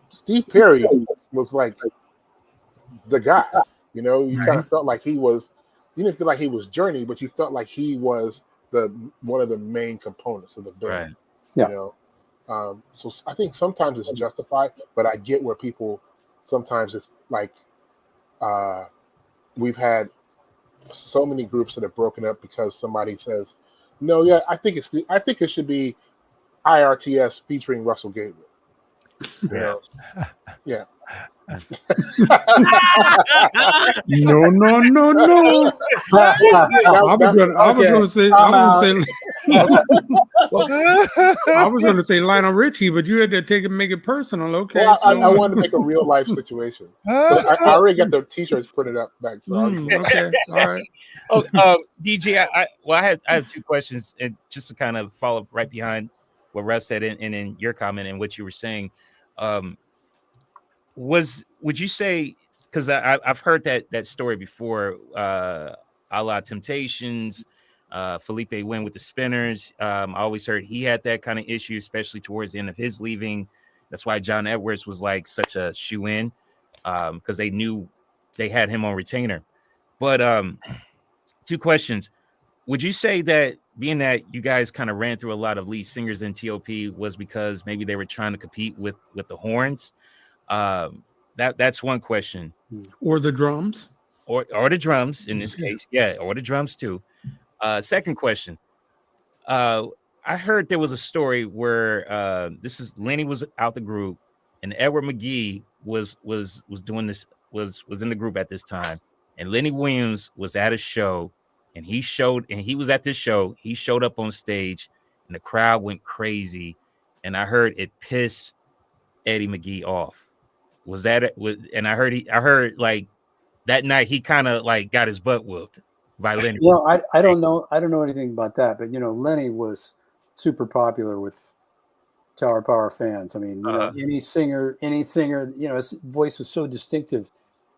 Steve Perry was like the guy. You know, you kind of felt like he was. You didn't feel like he was Journey, but you felt like he was one of the main components of the band. Right. Yeah. You know, so I think sometimes it's justified, but I get where people sometimes it's like we've had so many groups that have broken up because somebody says, "No, yeah, I think it should be IRTS featuring Russell Gabriel." You know, yeah. No. I was going to say Lionel Richie, but you had to make it personal. Okay, well, I wanted to make a real life situation. But I already got the t-shirts printed up back. So okay, all right. DJ, I have two questions, and just to kind of follow up right behind what Russ said, and in your comment and what you were saying. Would you say, because I've heard that story before, a la Temptations, Felipe Wynn with the Spinners. I always heard he had that kind of issue, especially towards the end of his leaving. That's why John Edwards was like such a shoe-in, because they knew they had him on retainer. But two questions. Would you say that being that you guys kind of ran through a lot of lead singers in TOP was because maybe they were trying to compete with the horns? That's one question. Or the drums. Or the drums in this case. Yeah, or the drums too. Second question. I heard there was a story where Lenny was out the group and Edward McGee was doing this, was in the group at this time, and Lenny Williams was at a show, and he was at this show. He showed up on stage and the crowd went crazy, and I heard it pissed Eddie McGee off. Was that it? And I heard like that night he kind of like got his butt whooped by Lenny. Well, I don't know anything about that, but Lenny was super popular with Tower Power fans. I mean, any singer, his voice was so distinctive,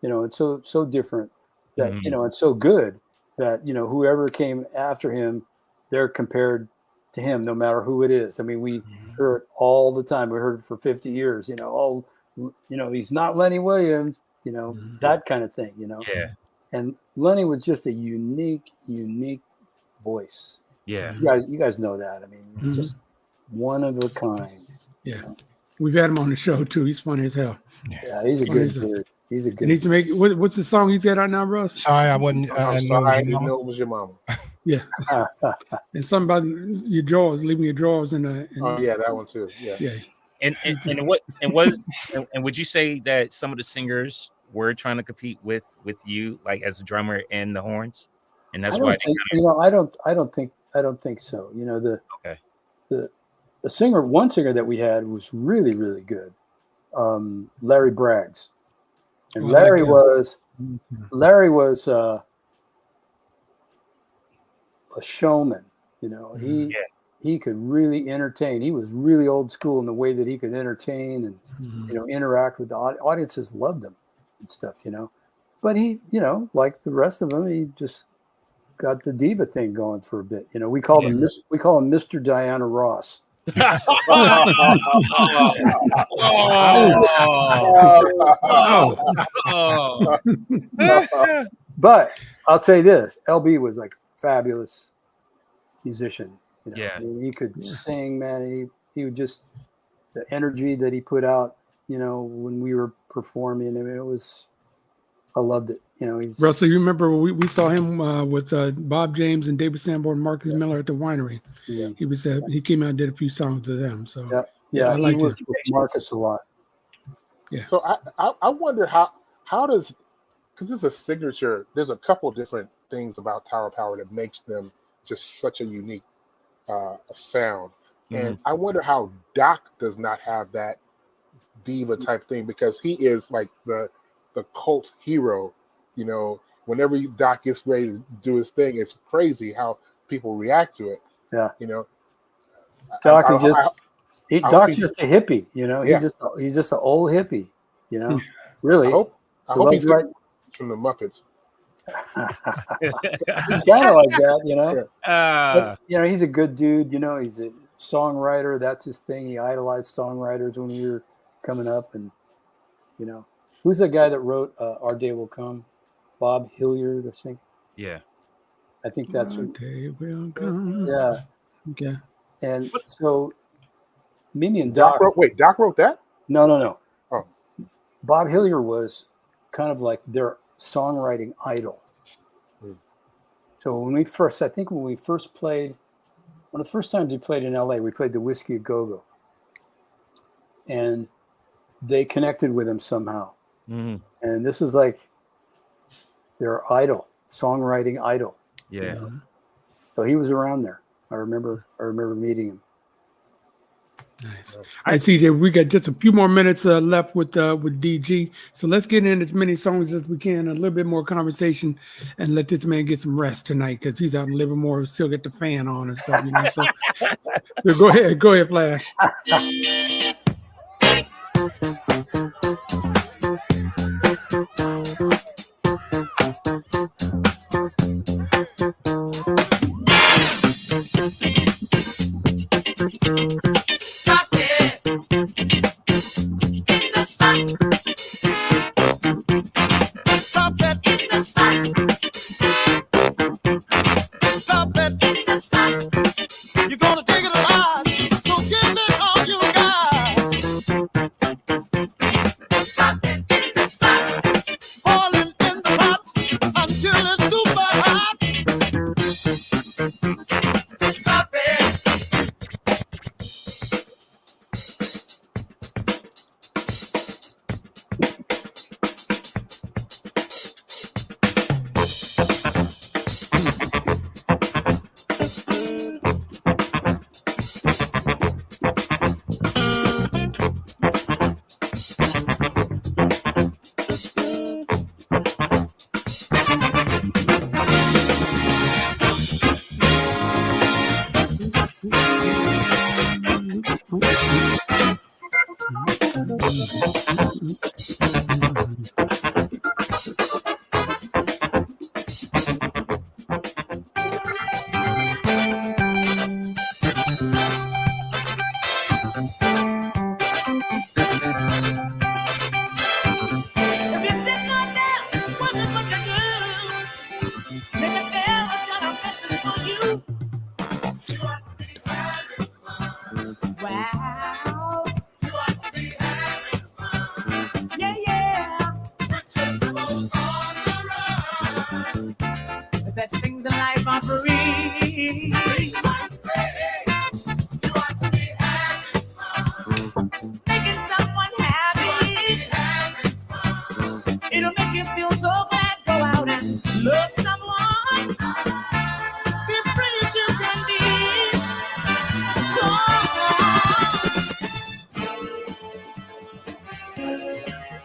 it's so different that it's so good that whoever came after him, they're compared to him, no matter who it is. I mean, we heard all the time. We heard it for 50 years. He's not Lenny Williams. That kind of thing. Yeah. And Lenny was just a unique voice. Yeah. You guys know that. I mean, just one of a kind. Yeah. We've had him on the show too. He's funny as hell. Yeah, he's a good dude. He's a good. Needs to make what's the song he's got out now, Russ? Sorry, I wasn't. I'm sorry, I didn't know it was your mama. Yeah. And something about your drawers, leaving your drawers in the. Oh yeah, that one too. Yeah. Yeah. And would you say that some of the singers were trying to compete with you, like as a drummer and the horns, and that's why I don't think so. The one singer that we had was really, really good, Larry Braggs, and Larry was a showman. He could really entertain. He was really old school in the way that he could entertain and interact with the audiences. Loved him and stuff. But he, like the rest of them, he just got the diva thing going for a bit. We call him Mr. Diana Ross. But I'll say this: LB was like a fabulous musician. I mean, he could sing, man. He would just, the energy that he put out, when we were performing. I mean, I loved it. Russell, you remember we saw him with Bob James and David Sanborn and Marcus Miller at the winery. Yeah. He came out and did a few songs to them. So I liked worked with Marcus a lot. Yeah. So I wonder how does, because this is a signature. There's a couple different things about Tower Power that makes them just such a unique sound, and I wonder how Doc does not have that diva type thing, because he is like the cult hero. Whenever Doc gets ready to do his thing, it's crazy how people react to it. Yeah. Doc's just a hippie. He's just an old hippie. You know, really. I hope he's right from the Muppets. He's kind of like that, you know. But, you know, he's a good dude. You know, he's a songwriter. That's his thing. He idolized songwriters when we were coming up, and you know, who's the guy that wrote "Our Day Will Come"? Bob Hilliard, I think. Yeah, I think that's Our day will come. Yeah. Okay. And so, Mimi and Doc. Doc wrote that? No. Oh. Bob Hilliard was kind of like their songwriting idol. So when we first played, one of the first times we played in LA, we played the Whiskey a Go-Go. And they connected with him somehow. Mm-hmm. And this was like their idol, songwriting idol. Yeah. So he was around there. I remember meeting him. Nice. All right, CJ, we got just a few more minutes left with DG. So let's get in as many songs as we can, a little bit more conversation, and let this man get some rest tonight because he's out in Livermore, still get the fan on and stuff, you know. So go ahead, Flash.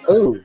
Oh.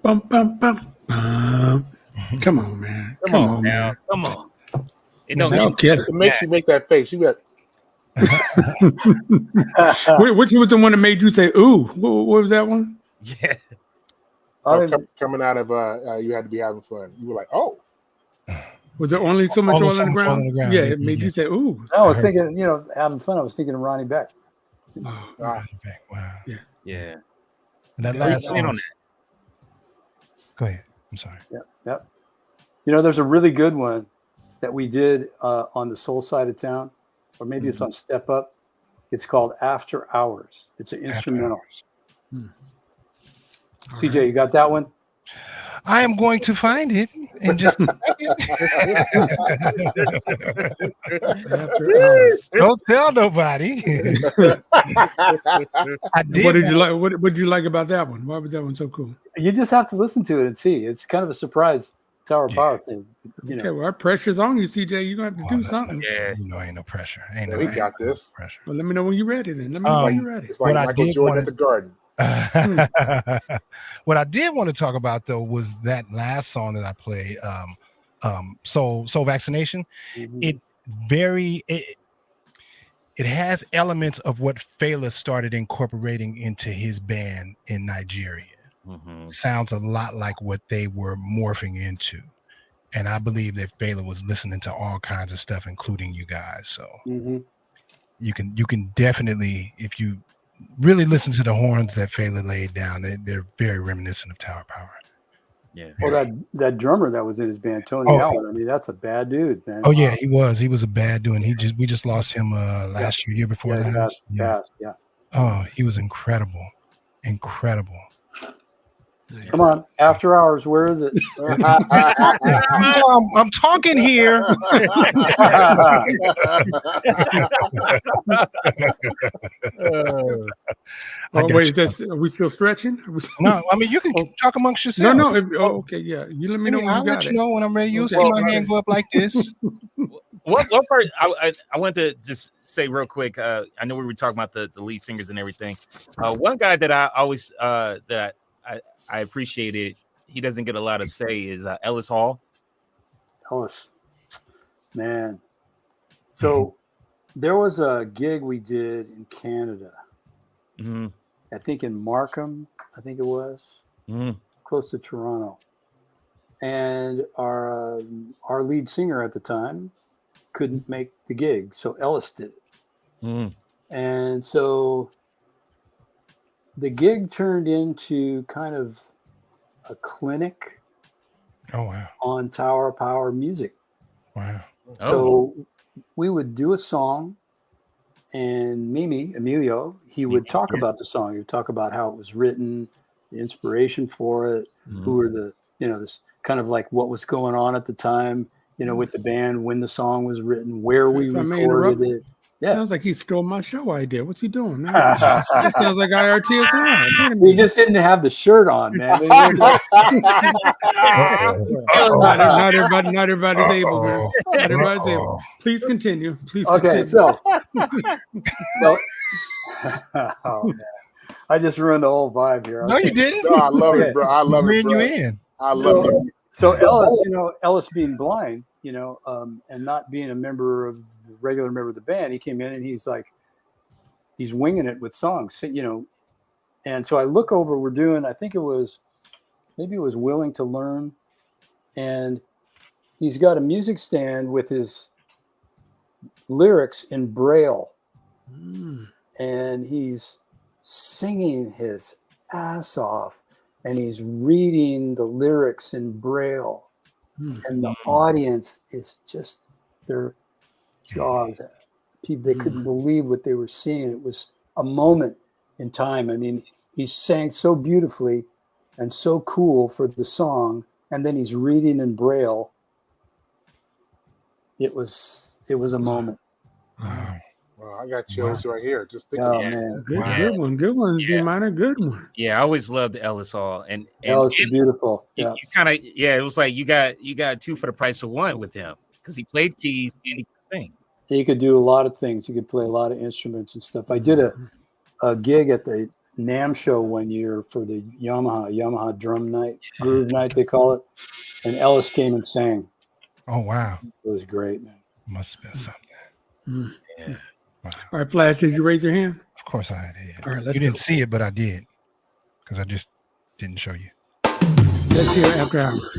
Bum, bum, bum, bum. Come on, man. Come on now. Come on. It don't No get kidding. It makes you make that face. You got Which was the one that made you say, ooh? What was that one? yeah. coming out of you had to be having fun. You were like, oh. Was there only so much Only oil so in the much oil ground? in the ground. Yeah, Yeah, it made yeah. you say, ooh. I was thinking, having fun. I was thinking of Ronnie Beck. Oh, Ah, Okay, wow. Yeah. And that Yeah, last Let's in on song. Go ahead. I'm sorry. Yep. There's a really good one that we did on the soul side of town, or maybe it's on Step Up. It's called After Hours. It's an instrumental. all CJ, right. you got that one? I am going to find it in just a second. After hours. Don't tell nobody. I did. What did you like? What did you like about that one? Why was that one so cool? You just have to listen to it and see. It's kind of a surprise Tower of Power thing. Okay, well, our pressure's on you, CJ. You're gonna have to do something. Yeah. You know, ain't no pressure. Ain't no we got this. pressure. Well, let me know when you're ready. Then let me know when you're ready. It's like What I Michael did Jordan wanna- at the Garden. What I did want to talk about though was that last song that I played, Soul Vaccination. Mhm. It has elements of what Fela started incorporating into his band in Nigeria. Mhm. Sounds a lot like what they were morphing into. And I believe that Fela was listening to all kinds of stuff, including you guys. So Mhm. you can definitely, if you really listen to the horns that Fela laid down, they're very reminiscent of Tower Power. Yeah. Well, that drummer that was in his band, Tony Oh. Allen. I mean, that's a bad dude, man. Oh yeah, he was a bad dude. We just lost him last year before Yeah, last. fast, yeah. Oh, he was incredible. Nice. Come on, After Hours. Where is it? I'm talking here. I Oh got wait, you. are we still stretching? No, I mean you can talk amongst No, yourselves. no. Okay, yeah. You let me know when I'll you got let you it. know when I'm ready. You'll Okay. see my hand go up like this. What part? I want to just say real quick. I know we were talking about the lead singers and everything. One guy that I always that I appreciated, he doesn't get a lot of say, is Ellis Hall. Ellis, man. So there was a gig we did in Canada. Mhm. I think in Markham. I think it was close to Toronto. And our lead singer at the time couldn't make the gig, so Ellis did it. Mhm. And so the gig turned into kind of a clinic Oh wow. on Tower Power music. Wow. So we would do a song, and Emilio, he would talk about the song. He would talk about how it was written, the inspiration for it, who were the, this kind of like what was going on at the time, with the band, when the song was written, where we If I may recorded interrupt, it. Yeah. Sounds like he stole my show idea. What's he doing? Man? That sounds like IRTS Live. Wait a He minute. just didn't have the shirt on, man. Not everybody's able, man. Not everybody's able. Please continue. Okay, so oh man, I just ruined the whole vibe here. No, you didn't. No, I love it, bro. I love it, Bring bro. you in. I love it. So Ellis, Ellis being blind, and not being a regular member of the band, he came in and he's winging it with songs, And so I look over, we're doing, I think maybe it was Willing to Learn, and he's got a music stand with his lyrics in Braille, and he's singing his ass off, and he's reading the lyrics in Braille, and the audience is just their jaws. They couldn't believe what they were seeing. It was a moment in time. I mean, he sang so beautifully and so cool for the song, and then he's reading in Braille. It was a moment. Wow. Well, I got chills right here. Just thinking. Oh Yeah. man, Good one. Yeah. D-minor, good one. Yeah, I always loved Ellis Hall, and Ellis is beautiful. you kind of it was like you got two for the price of one with him because he played keys and he could sing. He could do a lot of things. He could play a lot of instruments and stuff. I did a gig at the NAMM show one year for the Yamaha drum night, groove night they call it, and Ellis came and sang. Oh wow, It was great, man. must have been something. Mm. Yeah. Wow. All right, Flash, did you raise your hand? Of course I did. All right, You let's didn't go. see it, but I did because I just didn't show you. Let's hear After Hours.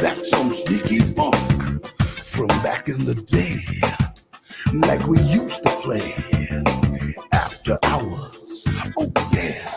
That's some sneaky funk from back in the day, like we used to play after hours. Oh yeah.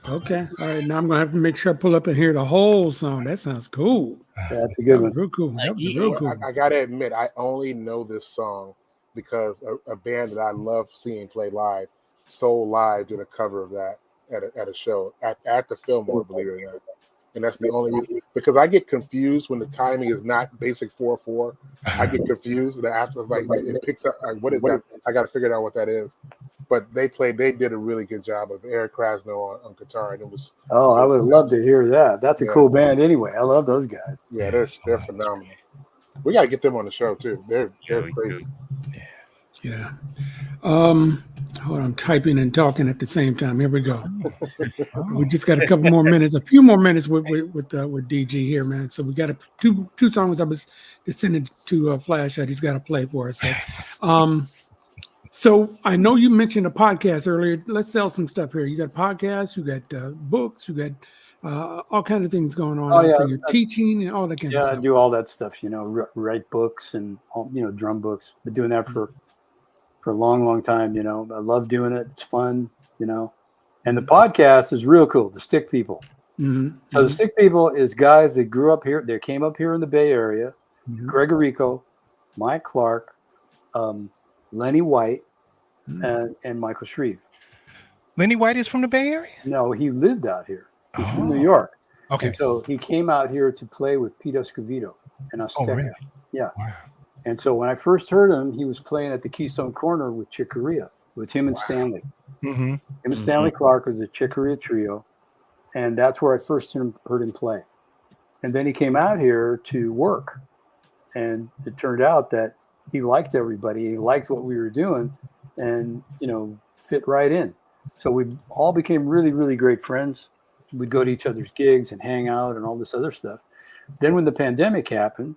Okay. All right. Now I'm gonna have to make sure I pull up and hear the whole song. That sounds cool. Yeah, that's a good one. Real cool. That was real cool. I gotta admit, I only know this song because a band that I love seeing play live, Soul Live, did a cover of that at a show at the Fillmore, believe it or not. And that's the only reason, because I get confused when the timing is not basic 4/4. I get confused, and after like it picks up. Like, what is that? I got to figure out what that is. But they did a really good job of Eric Krasno on guitar, and it was. Oh, I would love to hear that. That's a cool band anyway. I love those guys. Yeah, they're phenomenal. We gotta get them on the show too. They're crazy. Yeah. Hold on, I'm typing and talking at the same time. Here we go. We just got a couple more minutes, a few more minutes with DG here, man. So we got two songs I was just sending to Flash that he's got to play for us. So I know you mentioned a podcast earlier. Let's sell some stuff here. You got podcasts, you got books, you got all kinds of things going on. Oh, yeah. So you're teaching and all that kind of Yeah, stuff. I do all that stuff, write books and, drum books. Been doing that for a long, long time, I love doing it. It's fun, and the podcast is real cool. The Stick People. Mm-hmm. So the Stick People is guys that grew up here. They came up here in the Bay Area. Mm-hmm. Greg Rico, Mike Clark, Lenny White, and Michael Shreve. Lenny White is from the Bay Area? No, he lived out here. He's from New York. Okay. And so he came out here to play with Pete Escovedo and Azteca. Oh, really? Yeah. Wow. And so when I first heard him, he was playing at the Keystone Corner with Chick Corea, with him and Stanley. Mm-hmm. Him and Stanley Clark was a Chick Corea trio. And that's where I first heard him play. And then he came out here to work. And it turned out that he liked everybody. He liked what we were doing and, fit right in. So we all became really, really great friends. We'd go to each other's gigs and hang out and all this other stuff. Then when the pandemic happened,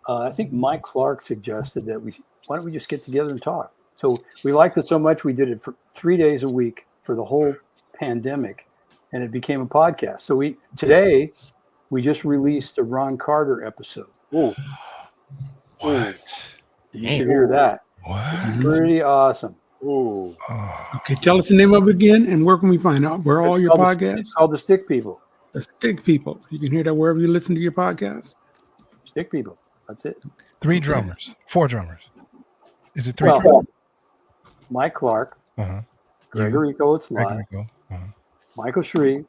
I think Mike Clark suggested that why don't we just get together and talk? So we liked it so much, we did it for 3 days a week for the whole pandemic, and it became a podcast. So today we just released a Ron Carter episode. Ooh. What? You should hear that. What? It's pretty awesome. Ooh. Oh. Okay, tell us the name of it again, and where can we find out? Where are all your podcasts? It's called The Stick People. The Stick People. You can hear that wherever you listen to your podcast. Stick People. That's it. 4 drummers. Is it 3 Well, drummers? Mike Clark, Uh-huh. Gregory It's Greg live, Rico. Uh-huh. Michael Shreve,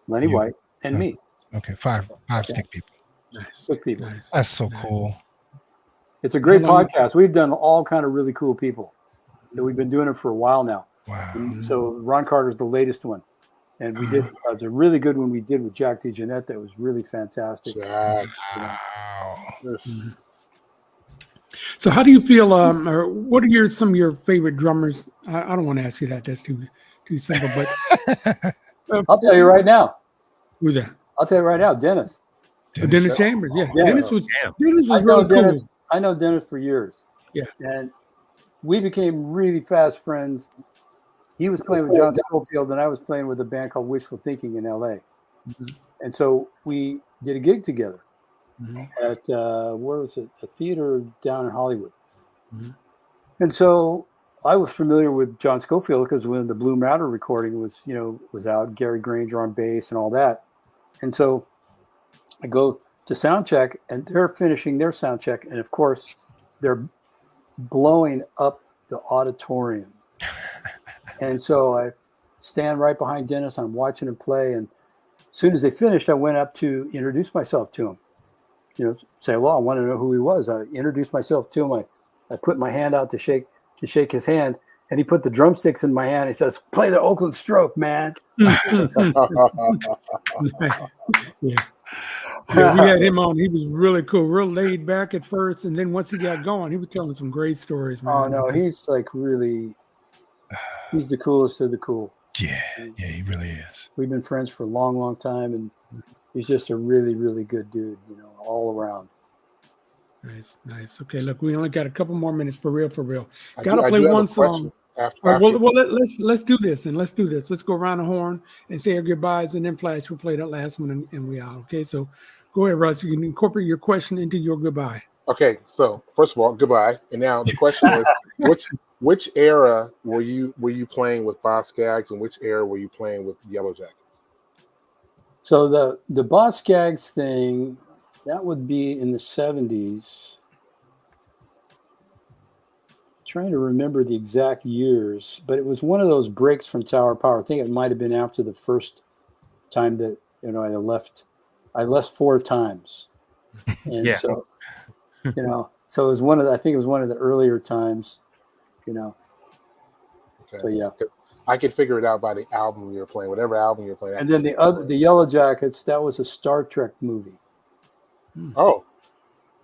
Lenny You. White, and me. Okay, five Stick People. Nice. Stick People. Nice. That's so cool. It's a great How long- podcast. We've done all kind of really cool people. We've been doing it for a while now. Wow. And so Ron Carter's the latest one. And we did, it was a really good one we did with Jack DeJohnette that was really fantastic. Jack. Wow. So how do you feel, or what are some of your favorite drummers? I don't want to ask you that. That's too simple, but I'll tell you right now. who's that? I'll tell you right now, Dennis. Dennis Chambers. Yeah. Yeah. Dennis was I really know cool. Dennis. I know Dennis for years. Yeah. And we became really fast friends he was playing with John Scofield, and I was playing with a band called Wishful Thinking in L.A. And so we did a gig together at where was it? A theater down in Hollywood. And so I was familiar with John Scofield because when the Blue Matter recording was out, Gary Granger on bass and all that. And so I go to sound check, and they're finishing their sound check, and of course they're blowing up the auditorium. And so I stand right behind Dennis. I'm watching him play, and as soon as they finished, I went up to introduce myself to him. Say, well, I want to know who he was. I introduced myself to him. I put my hand out to shake his hand, and he put the drumsticks in my hand. He says, "Play the Oakland Stroke, man." Yeah, we had him on. He was really cool, real laid back at first, and then once he got going, he was telling some great stories, man. Oh no, he's like really, he's the coolest of the cool. Yeah, he really is. We've been friends for a long, long time, and he's just a really, really good dude, all around. Nice. Okay, look, we only got a couple more minutes for real. Got to play one song. Let's do this. Let's go around the horn and say our goodbyes, and then Flash will play that last one, and we out. Okay, so go ahead, Russ. You can incorporate your question into your goodbye. Okay, so first of all, goodbye. And now the question is, which era were you playing with Boss Skaggs, and which era were you playing with Yellow Jackets? So the Boss Skaggs thing, that would be in the 70s. Trying to remember the exact years, but it was one of those breaks from Tower Power. I think it might have been after the first time that I left. I left 4 times, and so so it was I think it was one of the earlier times, Okay. So yeah, I could figure it out by the album you were playing, whatever album you're playing. And then the Yellow Jackets, that was a Star Trek movie. Oh.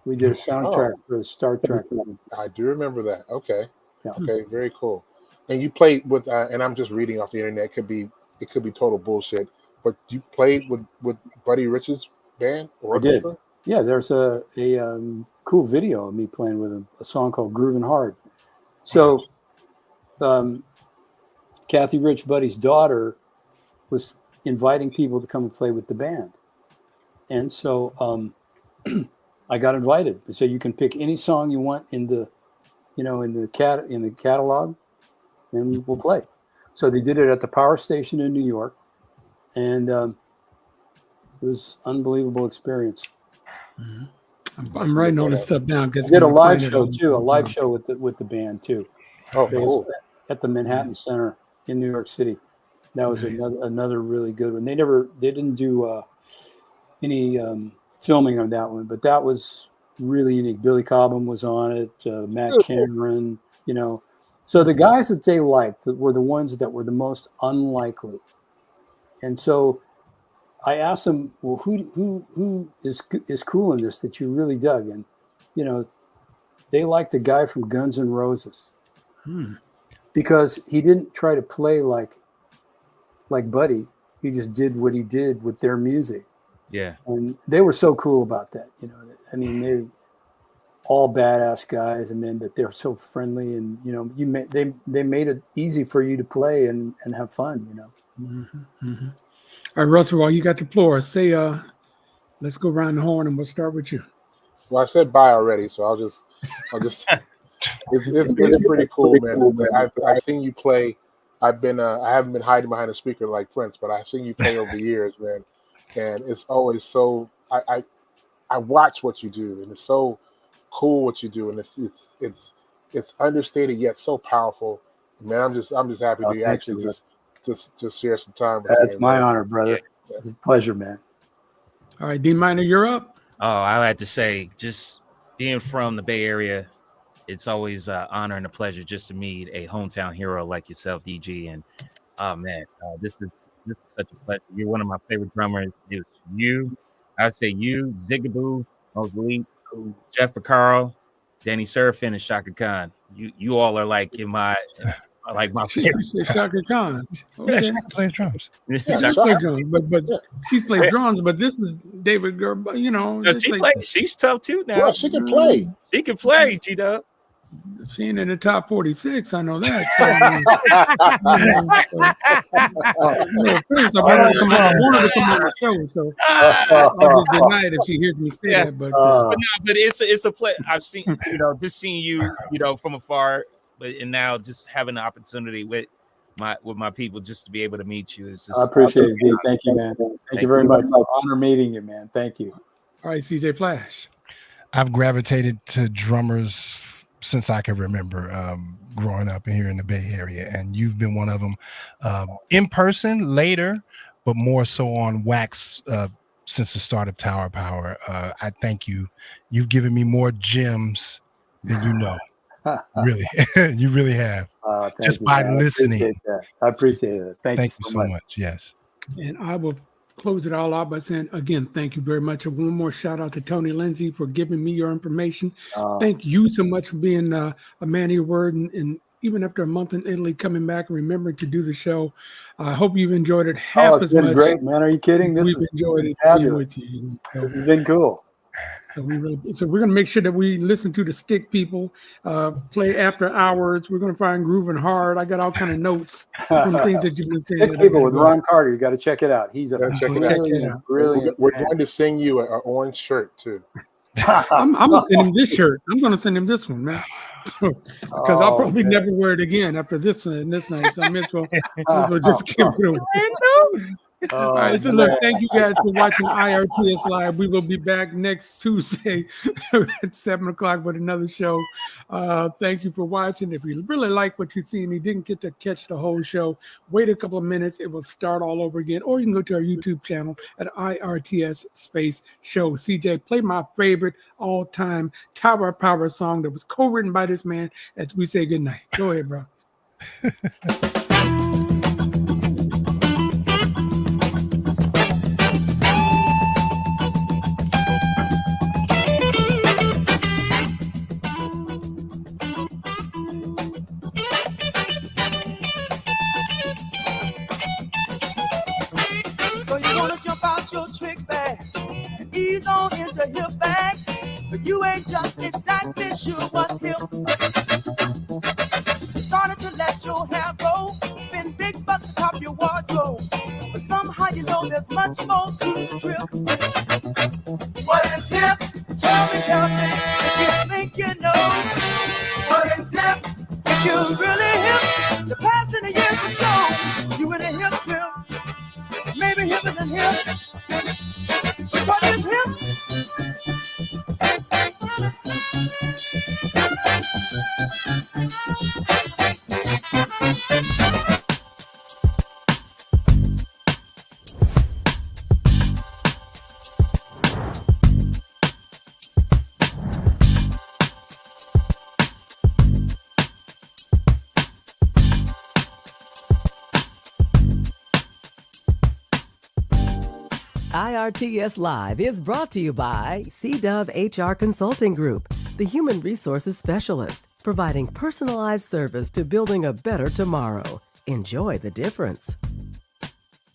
We did a soundtrack for the Star Trek movie. I do remember that. Okay. Yeah. Okay. Very cool. And you played with, and I'm just reading off the internet. It could be total bullshit. But you played with Buddy Rich's band? I did. Yeah. There's a cool video of me playing with him, a song called "Groovin' Hard." So, Kathy Rich, Buddy's daughter, was inviting people to come and play with the band, and so I got invited. So you can pick any song you want in the catalog, and we'll play. So they did it at the Power Station in New York, and it was an unbelievable experience. I'm writing all this stuff down. Did a live show too, with the band too. Oh, cool. At the Manhattan Center in New York City. That was another really good one. They didn't do any filming on that one, but that was really unique. Billy Cobham was on it, Matt Cameron, So the guys that they liked were the ones that were the most unlikely. And so I asked them, well, who is cool in this that you really dug? And, they liked the guy from Guns N' Roses because he didn't try to play like Buddy. He just did what he did with their music. Yeah. And they were so cool about that. I mean, they're all badass guys, but they're so friendly, and they made it easy for you to play and have fun. All right, Russell, while you got the floor, say let's go around the horn, and we'll start with you. Well, I said bye already, so I'll just it's pretty cool, man. I've seen you play. I haven't been hiding behind a speaker like Prince, but I've seen you play over the years, man. And it's always so I watch what you do, and it's so cool what you do, and it's understated yet so powerful. Man, I'm just happy to actually just share some time with you. That's my honor, brother. Yeah. It's a pleasure, man. All right, D Minor, you're up. Oh, I had to say, just being from the Bay Area, it's always an honor and a pleasure just to meet a hometown hero like yourself, DG. And oh man, this is such a pleasure. You're one of my favorite drummers. It's you. I'd say you, Zigaboo, Moselique, Jeff Porcaro, Danny Serafin, and Shaka Khan. You all are like in my my favorite. You say Shaka Khan. Okay. Yeah, Shaka plays drums. She plays drums, but she plays drums. But this is David Gerb. No, she's tough too now. Well, she can play. She can play, G-Dub. She ain't in the top 46. I know that. So, no offense. I wanted to come on the show, so I'll just deny it if she hears me say that. But no, but it's a play. I've seen, just seeing you, from afar, and now just having the opportunity with my people just to be able to meet you. It's just, I appreciate it, D. Thank you, man. Thank you very much. Honor meeting you, man. Thank you. All right, CJ Flash. I've gravitated to drummers since I can remember, growing up here in the Bay Area, and you've been one of them in person later, but more so on wax since the start of Tower Power. I thank you. You've given me more gems than you know. Really, you really have. Just you, by man. Listening. I appreciate it. Thank you so much. Yes. And I will close it all out by saying, again, thank you very much. And one more shout out to Tony Lindsay for giving me your information. Thank you so much for being a man of your word. And even after a month in Italy, coming back and remembering to do the show. I hope you've enjoyed it half as much. It's been great, man. Are you kidding? We've enjoyed it with you. So, this has been cool. So we're going to make sure that we listen to the Stick people, play After Hours. We're going to find Grooving Hard. I got all kind of notes from things that you've been saying. Stick people with Ron Carter. You got to check it out. He's a brilliant. We're going to sing you an orange shirt too. I'm going to send him this shirt. I'm going to send him this one, man. Because I'll probably never wear it again after this night. So I may as well just give it away. All right, so look, thank you guys for watching IRTS Live. We will be back next Tuesday at 7 o'clock with another show. Thank you for watching. If you really like what you see and you didn't get to catch the whole show, wait a couple of minutes. It will start all over again. Or you can go to our YouTube channel at IRTS Space Show. CJ, play my favorite all-time Tower Power song that was co-written by this man as we say goodnight. Go ahead, bro. Ease on into hip bag, but you ain't just exactly sure what's hip. You started to let your hair go, spend big bucks to top your wardrobe, but somehow you know there's much more to the trip. What is hip? Tell me, if you think you know. What is hip? If you're really hip, the past and the years will show you in a hip trip, maybe hipper than hip. What is him? IRTS Live is brought to you by CDove HR Consulting Group, the human resources specialist, providing personalized service to building a better tomorrow. Enjoy the difference.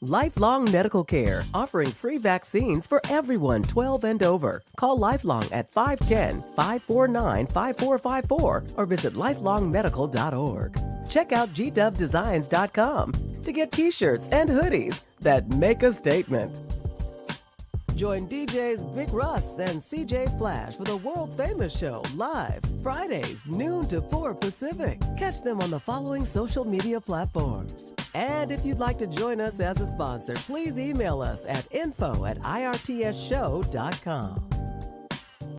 Lifelong Medical Care, offering free vaccines for everyone 12 and over. Call Lifelong at 510-549-5454 or visit lifelongmedical.org. Check out gdovedesigns.com to get t-shirts and hoodies that make a statement. Join DJs Big Russ and CJ Flash for the world-famous show live Fridays, noon to 4 Pacific. Catch them on the following social media platforms. And if you'd like to join us as a sponsor, please email us at info@irtsshow.com.